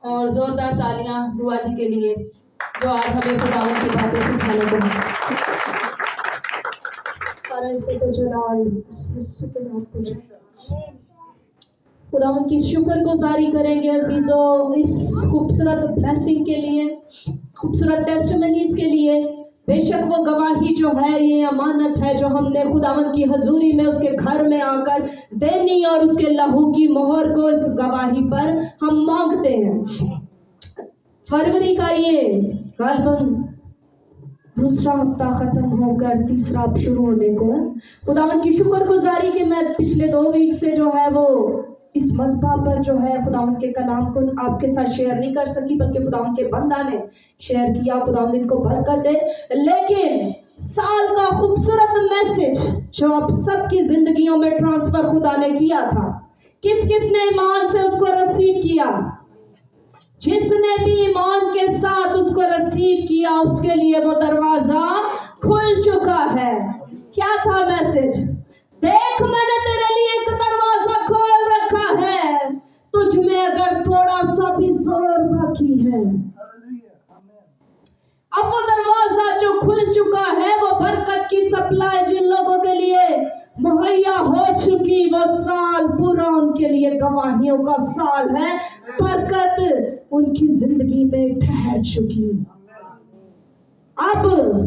और जोरदार तालियां बुआ जी के लिए, जो आज हमें खुदावन की बातें सिखाने को हैं। सारे से तो जलाल यीशु के नाम को खुदावन की शुक्रगुजारी करेंगे अजीजों, इस खूबसूरत ब्लेसिंग के लिए, खूबसूरत टेस्टिमनीज के लिए। बेशक वो गवाही जो है, ये अमानत है जो हमने खुदावन की हजूरी में उसके घर में आकर देनी, और उसके लहू की मोहर को इस गवाही पर हम मांगते हैं। फरवरी का ये गलबन दूसरा हफ्ता खत्म होकर तीसरा अब शुरू होने को है। खुदावन की शुक्रगुजारी कि मैं पिछले 2 वीक से जो है वो इस मज़बा पर जो है खुदावन के कलाम को आपके साथ शेयर नहीं कर सकी, बल्कि खुदावन के बंदा ने शेयर किया। खुदावन इनको बरकत दे। लेकिन साल का खूबसूरत मैसेज जो आप सबकी जिंदगियों में ट्रांसफर खुदा ने किया था, किस किस ने ईमान से उसको रिसीव किया? जिसने भी ईमान के साथ उसको रिसीव किया, उसके लिए वो दरवाजा खुल चुका है। क्या था मैसेज? देख, मैंने तेरे लिए एक दरवाजा खोल रखा है, तुझ में अगर थोड़ा सा भी जोर बाकी है। अब वो दरवाजा जो खुल चुका है, वो बरकत की सप्लाई जिन लोगों के लिए मुहैया हो चुकी, वो साल पूरा उनके लिए गवाहियों का साल है। बरकत उनकी जिंदगी में ठहर चुकी। अब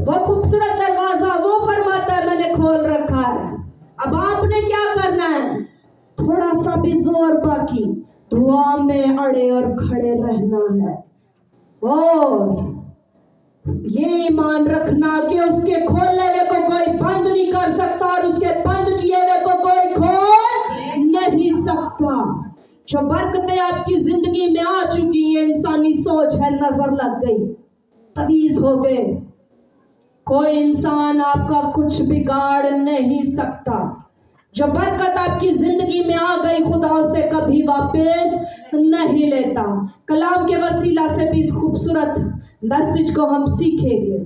वो खूबसूरत दरवाजा वो फरमाता है मैंने खोल रखा है। अब आपने क्या करना है? थोड़ा सा भी जोर बाकी, दुआ में अड़े और खड़े रहना है, और ये ईमान रखना कि उसके खोलने हुए को कोई बंद नहीं कर सकता, और उसके बंद किए हुए को कोई खोल नहीं सकता। जो बरकतें आपकी जिंदगी में आ चुकी है, इंसानी सोच है, नजर लग गई, तवीज हो गए, कोई इंसान आपका कुछ बिगाड़ नहीं सकता। जो बरकत आपकी जिंदगी में आ गई, खुदा उसे कभी वापस नहीं लेता। कलाम के वसीला से भी इस खूबसूरत मैसेज को हम सीखेंगे।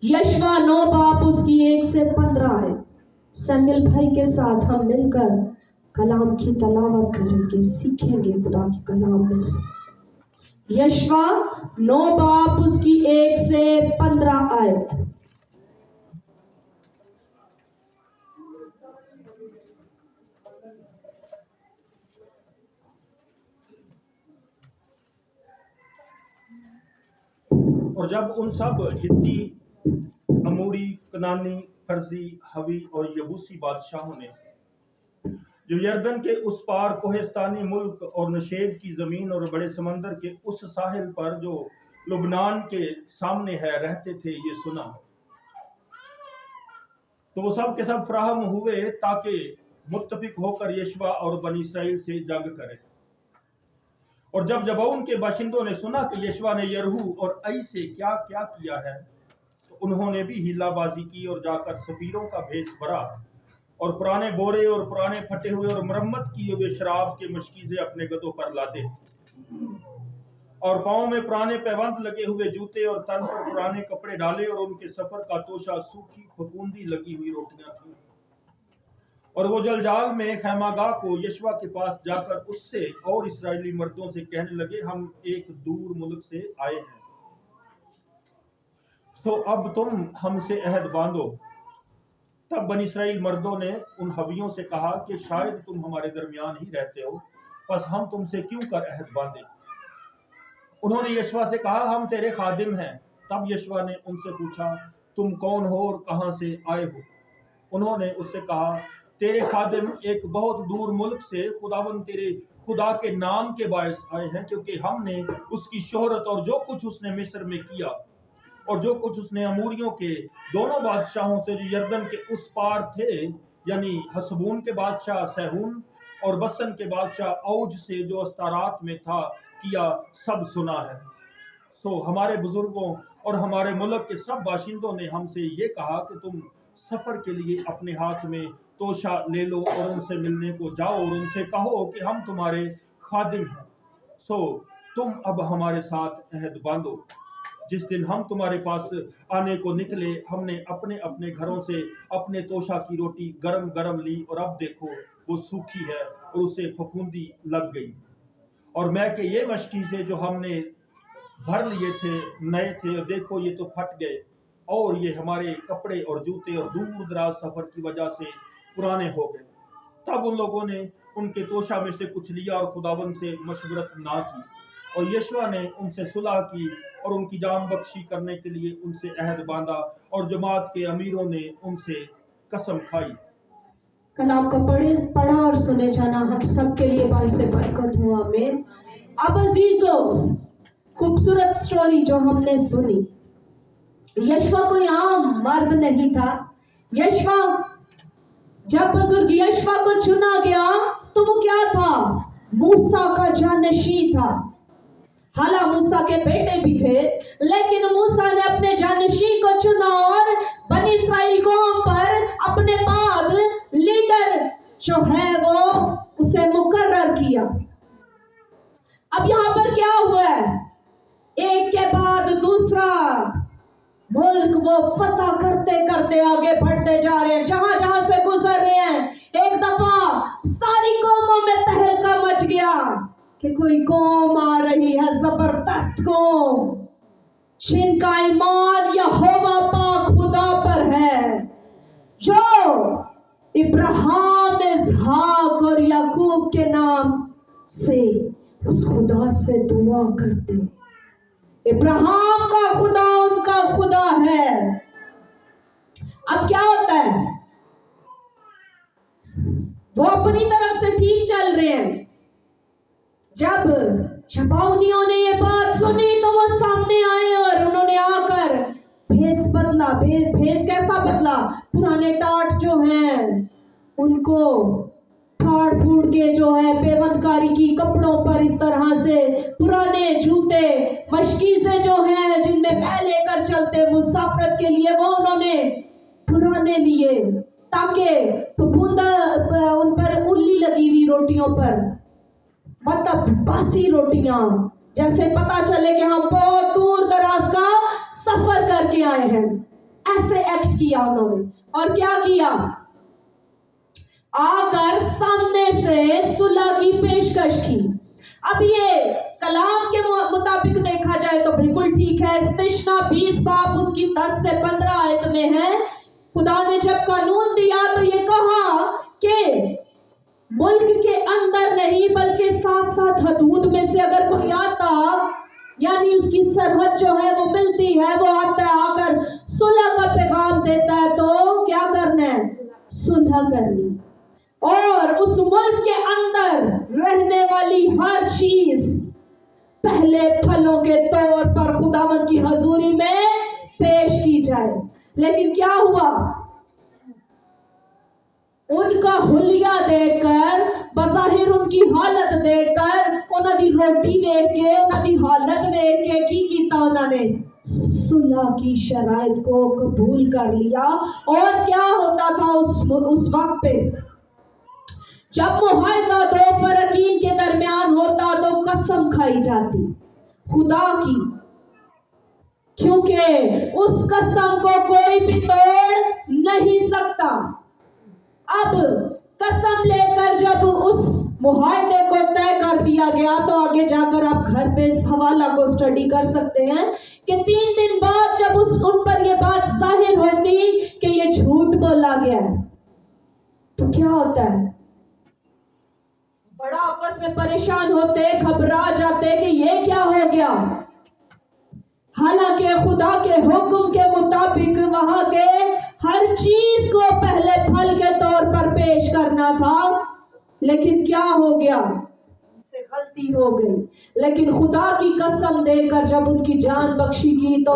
यशवा 9 बाब उसकी 1 से 15 है। सैमुअल भाई के साथ हम मिलकर कलाम की तलावत करेंगे, सीखेंगे खुदा की कलाम में से। यशवा 9 बाब उसकी 1 से 15 आयत। और जब उन सब हित्ती, अमोरी, कनानी, फर्जी, हवी और यबूसी बादशाहों ने, जो यरदन के उस पार कोहिस्तानी मुल्क और नशेब की जमीन और बड़े समंदर के उस साहिल पर जो लुबनान के सामने है रहते थे, ये सुना, तो वो सब के सब फराहम हुए ताकि मुत्तफिक होकर यशवा और बनी इसराइल से जंग करें। और जब जबून के बाशिंदों ने सुना कि यशवा ने यरहू और आई से क्या क्या किया है, तो उन्होंने भी हीलाबाजी की और जाकर सफीरों का भेष भरा और पुराने बोरे और पुराने फटे हुए और मरम्मत किए हुए शराब के मशकीजे अपने गदों पर लादे, और पाँव में पुराने पैबंद लगे हुए जूते और तन पर पुराने कपड़े डाले, और उनके सफर का तोशा सूखी फफूंदी लगी हुई रोटियां थी। और वो जलजाल में खैमागाह को यशवा के पास जाकर उससे और इस्राएली मर्दों से कहने लगे, हम एक दूर मुल्क से आए हैं, तो अब तुम हमसे अहद बांधो। तब बनी इस्राएल मर्दों ने उन हवियों से कहा कि शायद तुम हमारे दरमियान ही रहते हो, बस हम तुमसे क्यों कर अहद बांधे। उन्होंने यशवा से कहा, हम तेरे खादिम हैं। तब यशवा ने उनसे पूछा, तुम कौन हो और कहां से आए हो। उन्होंने उससे कहा, तेरे खादिम एक बहुत दूर मुल्क से खुदावन तेरे खुदा के नाम के बायस आए हैं, क्योंकि हमने उसकी शोहरत और जो कुछ उसने मिस्र में किया और जो कुछ उसने अमूरियों के दोनों बादशाहों से जो यरदन के उस पार थे, यानी हसबून के बादशाह सहून और बसन के बादशाह औज से जो अस्तारात में था किया, सब सुना है। सो हमारे बुजुर्गों और हमारे मुल्क के सब बाशिंदों ने हमसे ये कहा कि तुम सफर के लिए अपने हाथ में तोशा ले लो और उनसे मिलने को जाओ और उनसे कहो कि हम तुम्हारे खादिम हैं। सो तुम अब हमारे साथ अहद बांधो। जिस दिन हम तुम्हारे पास आने को निकले, हमने अपने अपने घरों से अपने तोशा की रोटी गरम गरम ली, और अब देखो वो सूखी है और उसे फफूंदी लग गई। और मैं के ये मशकी से जो हमने भर लिए थे नए थे, और देखो ये तो फट गए, और ये हमारे कपड़े और जूते और दूर दराज सफर की वजह से पुराने हो गए। तब उन लोगों ने उनके तोशा में से कुछ लिया और खुदावन से मशवरत ना की, और यशवा ने उनसे सुलह की और उनकी जान बख्शी करने के लिए उनसे अहद बांधा, और जमात के अमीरों ने उनसे कसम खाई। कलाम को पढ़ा और सुने जाना हम सब के लिए बाइस से बरकत हुआ। आमीन। अब अजीजों, खूबसूरत स्टोरी जो हमने सुनी, यशवा कोई आम मर्द नहीं था। यशवा, जब बुजुर्ग यशवा को चुना गया तो वो क्या था? मूसा का जानशी था। हालांकि मूसा के बेटे भी थे, लेकिन मूसा ने अपने जानशी को चुना और बनी इस्राएल कौम पर अपने बाद लीडर जो है वो उसे मुकर्रर किया। अब यहाँ पर क्या हुआ है? एक के बाद दूसरा मुल्क वो फतह करते करते आगे बढ़ते जा रहे हैं। जहां जहां से गुजर रहे हैं, एक दफा सारी कौमों में तहलका मच गया कि कोई कौम आ रही है, जबरदस्त कौम, जिनका ईमान यहोवा पाक खुदा पर है, जो इब्राहिम, इसहाक और याकूब के नाम से उस खुदा से दुआ करते। इब्राहिम का खुदा उनका खुदा है। अब क्या होता है? वो अपनी तरफ से ठीक चल रहे हैं। जब छपाउनियों ने ये बात सुनी तो वो सामने आए और उन्होंने आकर भेस बदला। भेस कैसा बदला? पुराने टाट जो हैं उनको फाड़ फूड़ के जो है पेवंदकारी की कपड़ों पर इस तरह से पुराने जूते मशकी से जो है जिनमें पैर लेकर चलते मुसाफरत के लिए, वो उन्होंने पुराने लिए ताकि फफूंदा उन पर उल्ली लगी हुई रोटियों पर, मतलब बासी रोटियां, जैसे पता चले कि हम बहुत दूर दराज का सफर करके आए हैं। ऐसे एक्ट किया उन्होंने। और क्या किया? आकर सामने से सुलह की पेशकश की। अब ये कलाम के मुताबिक देखा जाए तो बिल्कुल ठीक है। इस्तिश्ना 20 बाब उसकी 10 से 15 आयत में है। खुदा ने जब कानून दिया तो ये कहा कि मुल्क के अंदर नहीं बल्कि साथ साथ हदूद में से अगर कोई आता, यानी उसकी सरहद जो है वो मिलती है, वो आता है, आकर सुलह का पैगाम देता है, तो क्या करना है? सुलह करनी। और उस मुल्क के अंदर रहने वाली हर चीज पहले फलों के तौर पर खुदावंद की हजूरी में पेश की जाए। लेकिन क्या हुआ? उनका हुलिया देखकर, बज़ाहिर उनकी हालत देखकर, उन्होंने रोटी देख के, उन्होंने हालत देख के की कीता? उन्होंने सुलह की शराइत को कबूल कर लिया। और क्या होता था उस वक्त पे? जब मुआहदा दो फरकीन के दरमियान होता तो कसम खाई जाती खुदा की, क्योंकि उस कसम को कोई भी तोड़ नहीं सकता। अब कसम लेकर जब उस मुआहदे को तय कर दिया गया तो आगे जाकर आप घर पे इस हवाला को स्टडी कर सकते हैं कि 3 दिन बाद जब उन पर ये बात जाहिर होती कि ये झूठ बोला गया है तो क्या होता है, बड़ा आपस में परेशान होते, घबरा जाते कि ये क्या हो गया। हालांकि खुदा के हुक्म के मुताबिक वहां के हर चीज को पहले फल के तौर पर पेश करना था, लेकिन क्या हो गया, से गलती हो गई। लेकिन खुदा की कसम देकर जब उनकी जान बख्शी की तो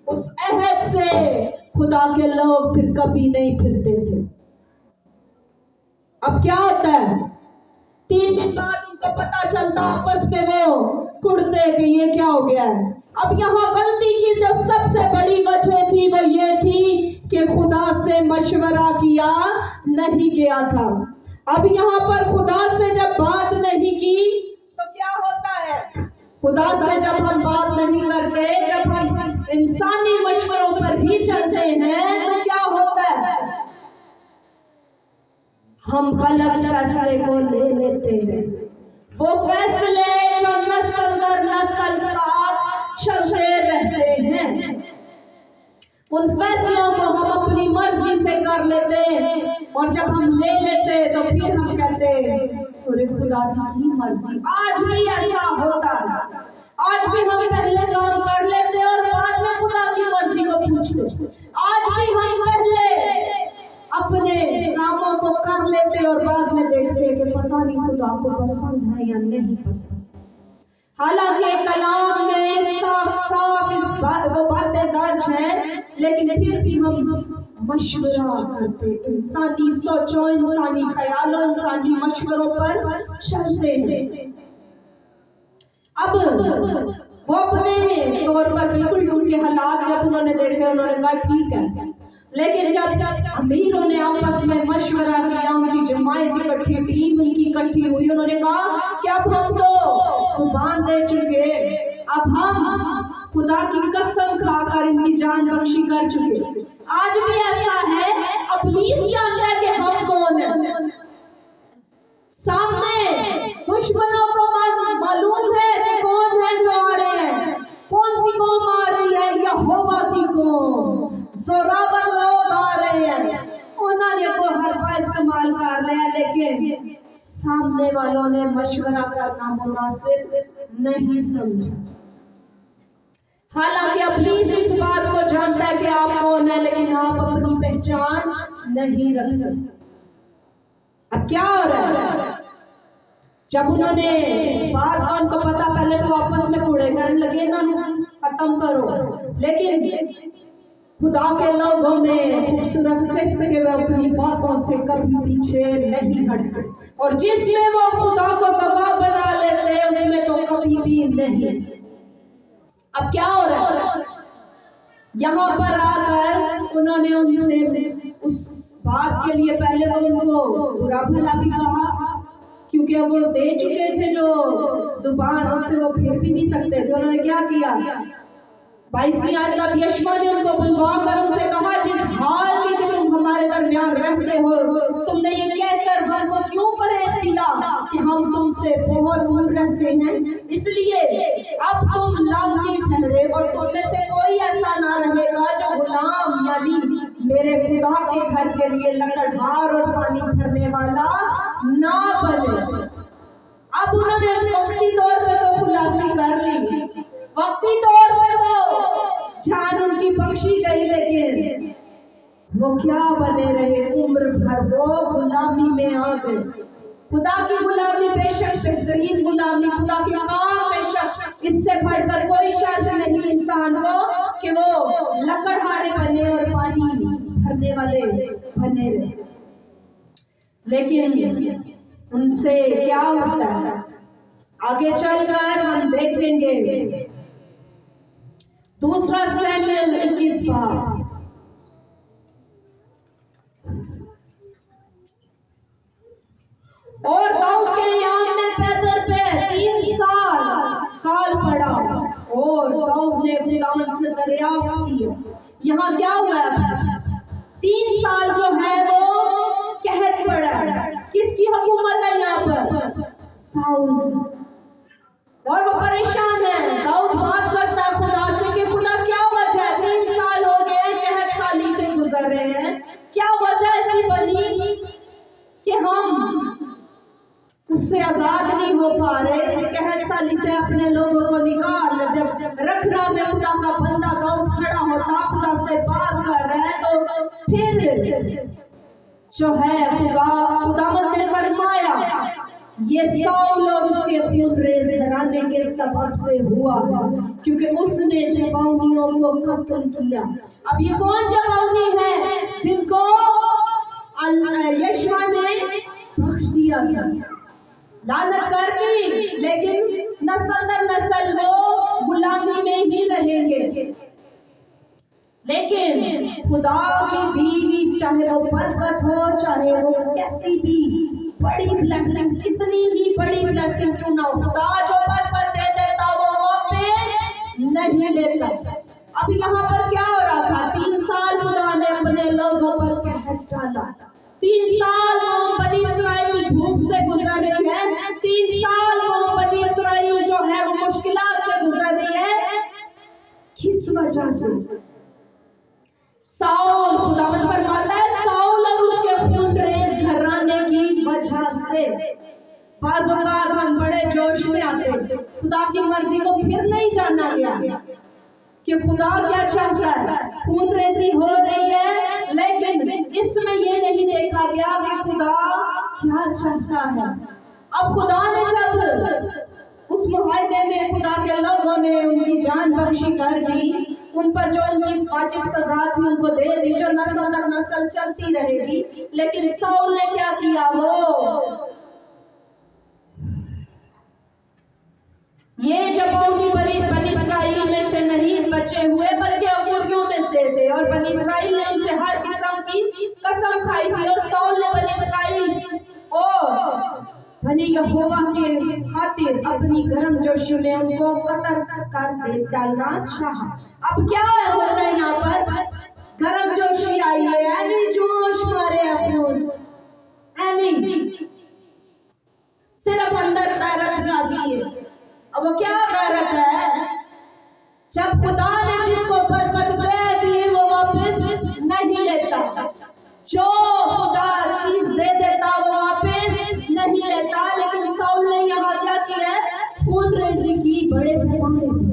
उस अहद से खुदा के लोग फिर कभी नहीं फिरते थे। अब क्या होता है, 3 दिन बाद उनको पता चलता, आपस में वो कुड़ते कि ये क्या हो गया है। अब यहाँ गलती की जो सबसे बड़ी वजह थी वो ये थी कि खुदा से मशवरा किया नहीं गया था। अब यहाँ पर खुदा से जब बात नहीं की तो क्या होता है, खुदा से जब हम बात नहीं करते, जब हम इंसानी मशवरों पर ही चलते हैं तो क्या होता है, हम गलत फैसले को ले लेते हैं। वो फैसले जो नस्ल दर नस्ल साथ चलते रहते हैं, उन फैसलों को हम अपनी मर्जी से कर लेते हैं और जब हम ले लेते तो फिर हम कहते अरे खुदा की मर्जी। आज भी ऐसा होता है, आज भी हम पहले काम कर लेते और बाद में खुदा की मर्जी को पूछते। आज भी हम पहले अपने कामों को कर लेते और बाद में देखते कि पता नहीं खुदा को पसंद है या नहीं पसंद। हालांकि कलाम में साफ साफ वो बातें दर्ज हैं, लेकिन फिर भी हम मशवरा करते, इंसानी सोचों, इंसानी ख्यालों, इंसानी मशवरों पर चलते हैं। अब वो अपने तौर पर बिल्कुल उनके हालात जब उन्होंने देखे उन्होंने कहा ठीक है, लेकिन जब अमीरों ने आपस में मशवरा किया, उनकी जमायत इकट्ठी, टीम उनकी इकट्ठी हुई, उन्होंने कहा कि अब हम तो जुबान दे चुके, अब हम खुदा की कसम खाकर इनकी जान बख्शी कर चुके। आज भी ऐसा है, अब प्लीज जान जाए कि हम कौन है। सामने दुश्मनों को मालूम है कि कौन है जो आ रहे हैं, कौन सी कौम आ रही है, यहोवा की कौम, जोरावर लोग आ रहे हैं। उन्होंने को हरबा इस्तेमाल कर लिया, लेकिन सामने वालों ने मशवरा करना मुनासिब नहीं समझा। हालांकि प्लीज इस बात को जानता है कि आप कौन है, लेकिन आप अपनी पहचान नहीं रखते। अब क्या हो रहा है, जब उन्होंने इस बात का उनको पता, पहले तो आपस में कूड़े करने लगे ना, खत्म करो, लेकिन खुदा के लोगों में खूबसूरत सिफ्त के वे अपनी बातों से कभी पीछे नहीं हटते और जिसमें वो खुदा को गवाह बना लेते उसमें तो कभी भी नहीं। अब क्या हो रहा है, यहाँ पर आकर उन्होंने उनसे उस बात के लिए पहले तो उनको बुरा भला भी कहा, क्योंकि वो दे चुके थे जो जुबान, उससे वो फिर भी नहीं सकते थे। उन्होंने क्या किया, 22वीं आयत में यशवा ने उनको बुलवा कर उनसे कहा, जिस हाल में कि तुम हमारे दरमियान रहते हो, तुमने ये कहकर हमको क्यों फरेब दिया कि हम तुमसे बहुत दूर रहते हैं, इसलिए अब तुम लागी ठहरे और तुम में से कोई ऐसा ना रहेगा जो गुलाम यानी मेरे खुदा के घर के लिए लकड़हार और पानी भरने वाला ना बने। अब उन्होंने वक्ती तौर पर तो खुलासी कर ली, वक्ती तौर पर तो जान उनकी बख्शी गई, लेकिन वो क्या बने रहे, उम्र भर वो गुलामी में आ गए। खुदा की गुलामी बेशक बेहतरीन गुलामी, खुदा की काम बेशक इससे बढ़कर कोई शर्त नहीं इंसान को कि वो लकड़हारे बने और पानी भरने वाले बने रहे, लेकिन उनसे क्या होता है आगे चलकर हम देखेंगे। दूसरा सैमुएल 21 और दाऊद के याम में पैदल पे 3 साल काल पड़ा और दाऊद ने खुदावंद से दरियाफ्त किया। यहाँ क्या हुआ, 3 साल जो है वो कहत पड़ा, किसकी हुकूमत है यहाँ पर? साउल। और वो परेशान है। दाऊद बात करता है खुदा से कि खुदा क्या वजह है, 3 साल हो गए कहत साली से गुजर रहे हैं, क्या वजह ऐसी बनी कि हम उससे आजाद नहीं हो पा रहे, इस कहत साली से अपने लोगों को निकाल। जब रखना में खुदा का बंदा दाऊद खड़ा होता, खुदा से बात कर रहा है, तो फिर जो है खुदावंद ने फरमाया ये साउल और उसके खूनरेज घराने के सबब से हुआ, क्योंकि उसने जबाउनियों को कत्ल किया। अब ये कौन जबाउनी है जिनको यशवा ने बख्श दिया था? लानत कर दी, लेकिन नस्ल दर नस्ल वो गुलामी में ही रहेंगे। लेकिन खुदा की दी, चाहे वो बरकत हो, चाहे वो कैसी भी बड़ी ब्लेसिंग, कितनी ही बड़ी ब्लेसिंग क्यों ना हो, खुदा जो बरकत दे देता वो वापस नहीं लेता। अब यहाँ पर क्या हो रहा था? 3 साल खुदा ने अपने लोगों पर कहर डाला। 3 साल बनी इस्राएल भूख से गुजर रही है, 3 साल बनी इस्राएल जो है वो मुश्किलात से गुजर रही है। किस वजह से? साउल, खुदावंद फरमाता है साउल और उसके खूनरेज घराने की वजह से। बाज़ औक़ात हम बड़े जोश में आते, खुदा की मर्जी को फिर नहीं जाना गया कि खुदा क्या चाहता है। खूनरेजी हो रही है, लेकिन इसमें ये नहीं देखा गया कि खुदा क्या चाहता है। अब खुदा ने जब उस मुआहदे में खुदा के लोगों ने उनकी जान बख्शी कर दी, उन पर जो उनकी वाजिब सजा थी उनको दे दी, जो नस्ल दर नस्ल चलती रहेगी। लेकिन साउल ने क्या किया? वो ये जबाउनी बनी इस्राएल में से नहीं बचे हुए, बल्कि अमोरियों में से थे, और बनी इस्राएल ने उनसे हर किस्म की कसम खाई थी। और साउल ने बनी इस्राएल और बनी यहोवा के खातिर अपनी गर्म जोशी में उनको कत्ल कर डालना चाहा। अब क्या होता है यहाँ पर? गर्म जोशी आई है, यानी जोश मारे अपूर्ण, सिर्फ अंदर गैरत जागी है। अब वो क्या गैरत है? जब खुदा ने जिसको बरकत दे दी वो वापस नहीं लेता, जो खुदा चीज दे देता वो वापस नहीं लेता। लेकिन साउल ने यहाँ क्या किया? खूनरेजी की बड़े पैमाने पर।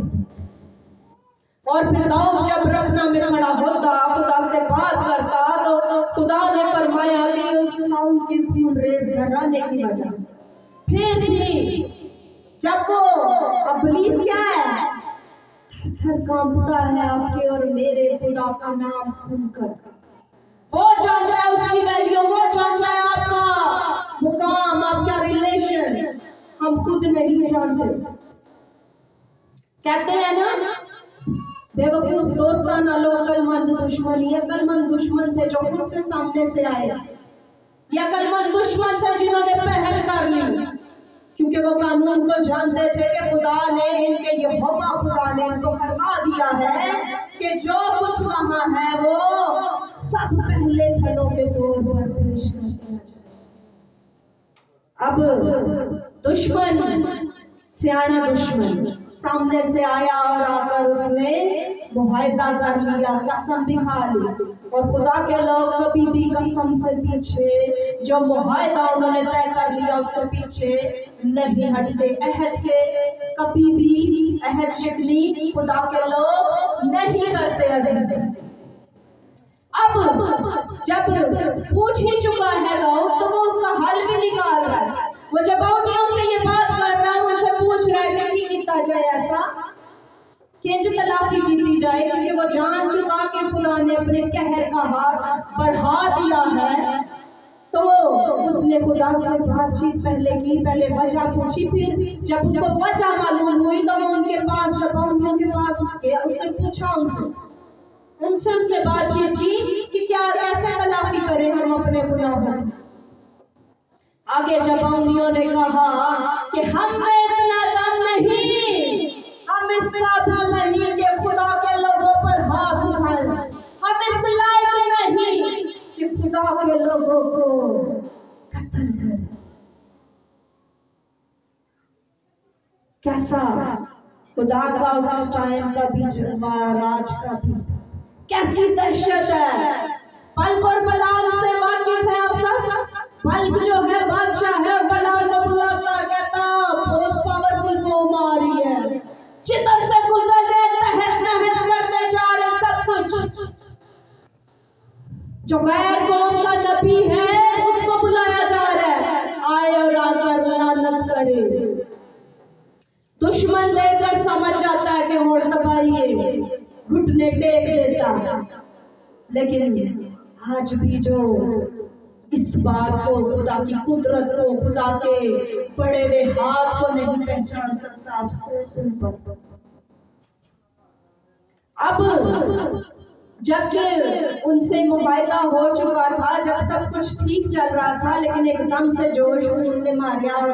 और फिर दाऊद जब रखना में खड़ा होता, खुदा से बात करता, तो खुदा ने फरमाया कि उस साउल के खूनरेज घराने की वजह से। फिर भी जब वो अबलीस क्या है, थर कांपता है आपके और मेरे खुदा का नाम सुनकर। वो जानता है उसकी वैल्यू, वो जानता है आपका मुकाम, आपका रिलेशन, हम खुद नहीं जानते। कहते हैं ना, बेवकूफ दोस्ताना लो अकलमंद दुश्मन। ये अकलमंद दुश्मन थे जो खुद से सामने से आए, ये अकलमंद दुश्मन थे जिन्होंने पहल कर ली, क्योंकि वो कानून को जानते थे कि खुदा ने इनके यहोवा खुदा ने इनको फरमा दिया है कि जो कुछ वहां है वो सब पहले फलों के तौर पर पेश कर दिया जाए। अब दुश्मन, सियाना दुश्मन सामने से आया और आकर उसने मुआहदा कर लिया, कसम भी खा ली। और खुदा के लोग कभी भी कसम से पीछे, जो मुआहदा उन्होंने तय कर लिया उससे पीछे नहीं हटते। अहद के कभी भी अहद शिकनी खुदा के लोग नहीं करते। अजीज, अब जब पूछ ही चुका है लोग, तो वो उसका हल भी निकाल रहा है। वो जबाउनियों से ये बात कर रहा है, उनसे पूछ रहा है कि किया जाए ऐसा कि जो तलाकी की जाए, क्योंकि वो जान चुका कि खुदा ने अपने कहर का हाथ बढ़ा दिया है। तो उसने खुदा से बातचीत पहले की, पहले वजह पूछी, फिर जब उसको वजह मालूम हुई तो वो उनके पास, जबाउनियों के पास उसने पूछा उनसे उसने बातचीत की कि क्या कैसे तलाफी करें हम अपने गुनाहों। आगे जबाउनियों ने कहा कि हम में इतना दम नहीं, हम इस काबिल नहीं कि खुदा के लोगों पर हाथ उठाएं, हम इस लायक नहीं कि खुदा के लोगों को कत्ल कर। कैसा खुदा का उस टाइम का भी जज्बा, राज का भी कैसी दहशत है। पल्क और बलाल से वाकिफ है आप सब। पल्क जो है बादशाह है, बलाल को बुलाता कहता बहुत पावरफुल कौम आ रही है, चितर से गुजर रहे, तहस नहस करते जा रहे सब कुछ। जो गैर कौम का नबी है उसको बुलाया जा रहा है, आए और आकर लानत करे। दुश्मन देखकर समझ जाता है कि मुर्तबा ये घुटने टेक देता। लेकिन आज भी जो इस बात को, खुदा की कुदरत को, खुदा के बड़े हुए हाथ को नहीं पहचान सकता, अफसोस उन पर। अब जबकि उनसे मुबाइला हो चुका था, जब सब कुछ ठीक चल रहा था, लेकिन एकदम से जोश ने मारा और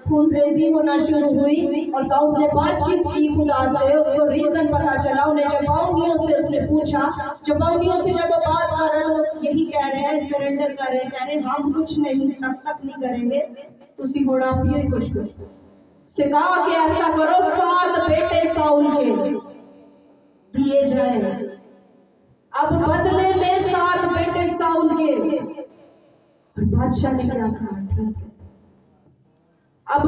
खूनरेजी होना शुरू हुई। और दाऊद ने बातचीत की खुदा से, उसको रीजन पता चला। उन्हें जबाउनियों से उसने पूछा, जबाउनियों से जब वो बात कर रहे हो यही कह रहे हैं, सरेंडर कर रहे हैं, कह रहे हैं हम कुछ नहीं तब तक नहीं करेंगे, तुसी होना भी कुछ से कहा कि ऐसा करो 7 बेटे साउल के दिए जाए। अब बदले में 7 बेटे साउल के। और बादशाह ने क्या कहा, ठीक है। अब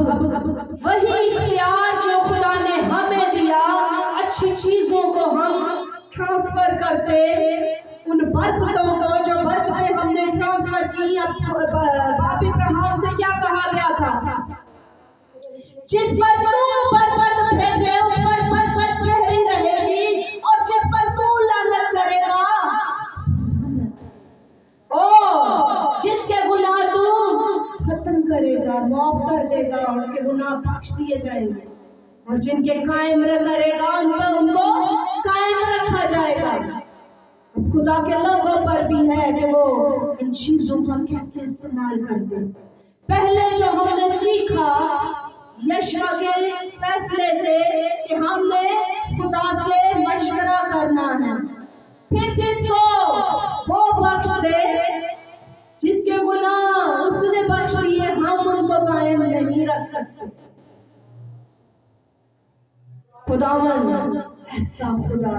वही इख्तियार जो खुदा ने हमें दिया, अच्छी चीजों को हम ट्रांसफर करते, उन बरकतों को, जो बरकतें हमने ट्रांसफर की। अब बाप इब्राहिम से क्या कहा गया था, जिस पर तू बरकत भेजे उस पर बरकत गहरी रहेगी, और जिस पर तू लानत करेगा, ओ जिसके गुनाह तू खत्म करेगा, माफ कर देगा, उसके गुनाह बख्श दिए जाएंगे। और जिनके कायम करेगा उनको कायम रखा जाएगा। अब खुदा के लोगों पर भी है कि वो इन चीजों का कैसे इस्तेमाल करते। पहले जो हमने सीखा यशवा के फैसले से कि हमने खुदा से मशवरा करना है, फिर जिसको वो बख्श दे, जिसके गुनाह उसने बख्श दिए, हम उनको कायम नहीं रख सकते। खुदावन ऐसा खुदा,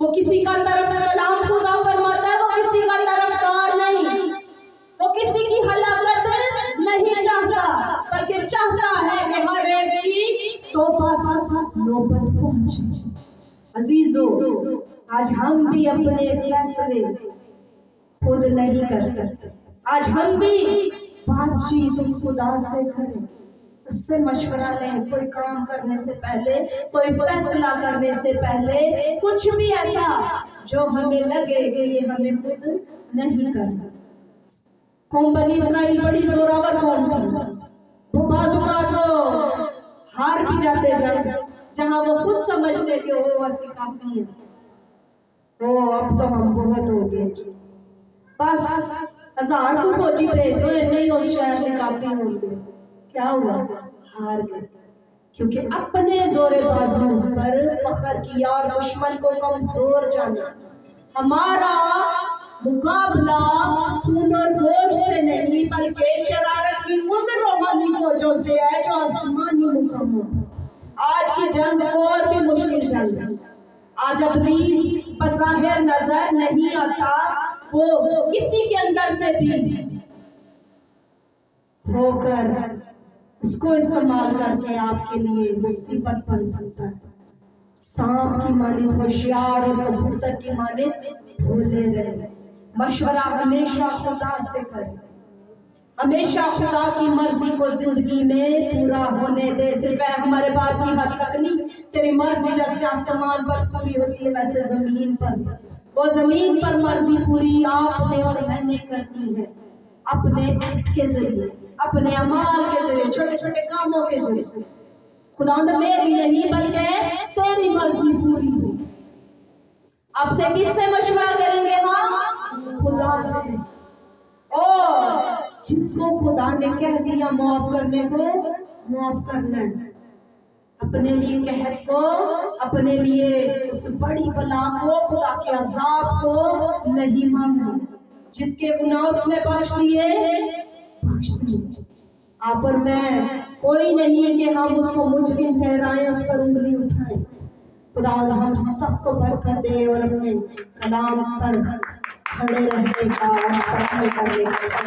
वो किसी का तरफ कलाम खुदा फरमाता है, वो किसी का तरफदार नहीं, वो किसी की हलाकत नहीं चाहता, बल्कि चाहता है कि हर एक की तौबा नौबत पहुंचे। अजीजों, आज हम भी अपने फैसले खुद नहीं कर सकते। आज हम भी बातचीत उस खुदा से करें, उससे मशवरा लें। कोई काम करने से पहले, कोई फैसला करने से पहले, कुछ भी ऐसा जो हमें लगे कि ये हमें खुद नहीं करना। कौम बनी इस्राइल बड़ी जोरावर कौम थी, वो बाजुकात वो हार भी जाते जहां वो खुद समझते कि वो असली काफी है, वो अब तो हम बहुत हो गए, बस 1000 को फौजी भेज दो, नहीं उस शहर में काफी हो गए। क्या हुआ, हार गए, क्योंकि अपने जोरे बाजू पर फख्र किया और दुश्मन को कमजोर जाना। हमारा मुकाबला खून और गोश्त से नहीं, बल्कि शरारत की उन रूहानी फौजों से है जो आसमानी मुकाम हो। आज की जंग और भी मुश्किल जंग है। आज इब्लीस बज़ाहिर नजर नहीं आता, वो किसी के अंदर से भी होकर उसको इस्तेमाल करके आपके लिए मुसीबत बन सकता है। सांप की मानिंद होशियार और कबूतर की मानिंद भोले रहे। मशवरा हमेशा खुदा से करें, हमेशा खुदा की मर्जी को जिंदगी में पूरा होने दे। सिर्फ हमारे बाप की हद तक नहीं, तेरी मर्जी जैसे आसमान पर पूरी होती है वैसे जमीन पर, वो जमीन पर मर्जी पूरी आपने और मैंने करनी है, अपने एक्ट के जरिए, अपने अमाल के जरिए, छोटे छोटे कामों के जरिए। खुदा मेरी नहीं बल्कि तेरी मर्जी पूरी हो। आपसे किससे मशवरा करेंगे हम? खुदा से। और जिसको खुदा ने कह दिया माफ करने को, माफ करना है। अपने लिए कहत को, अपने लिए उस बड़ी बला को, खुदा के अजाब को नहीं मांगना। जिसके गुनाह उसने बख्श दिए, बख्श दे। आप और मैं कोई नहीं कि हम उसको मुजरिम ठहराएं, उस पर उंगली उठाएं। खुदा हम सबको बरकत दे और अपने कलाम पर खड़े रहने का और करने का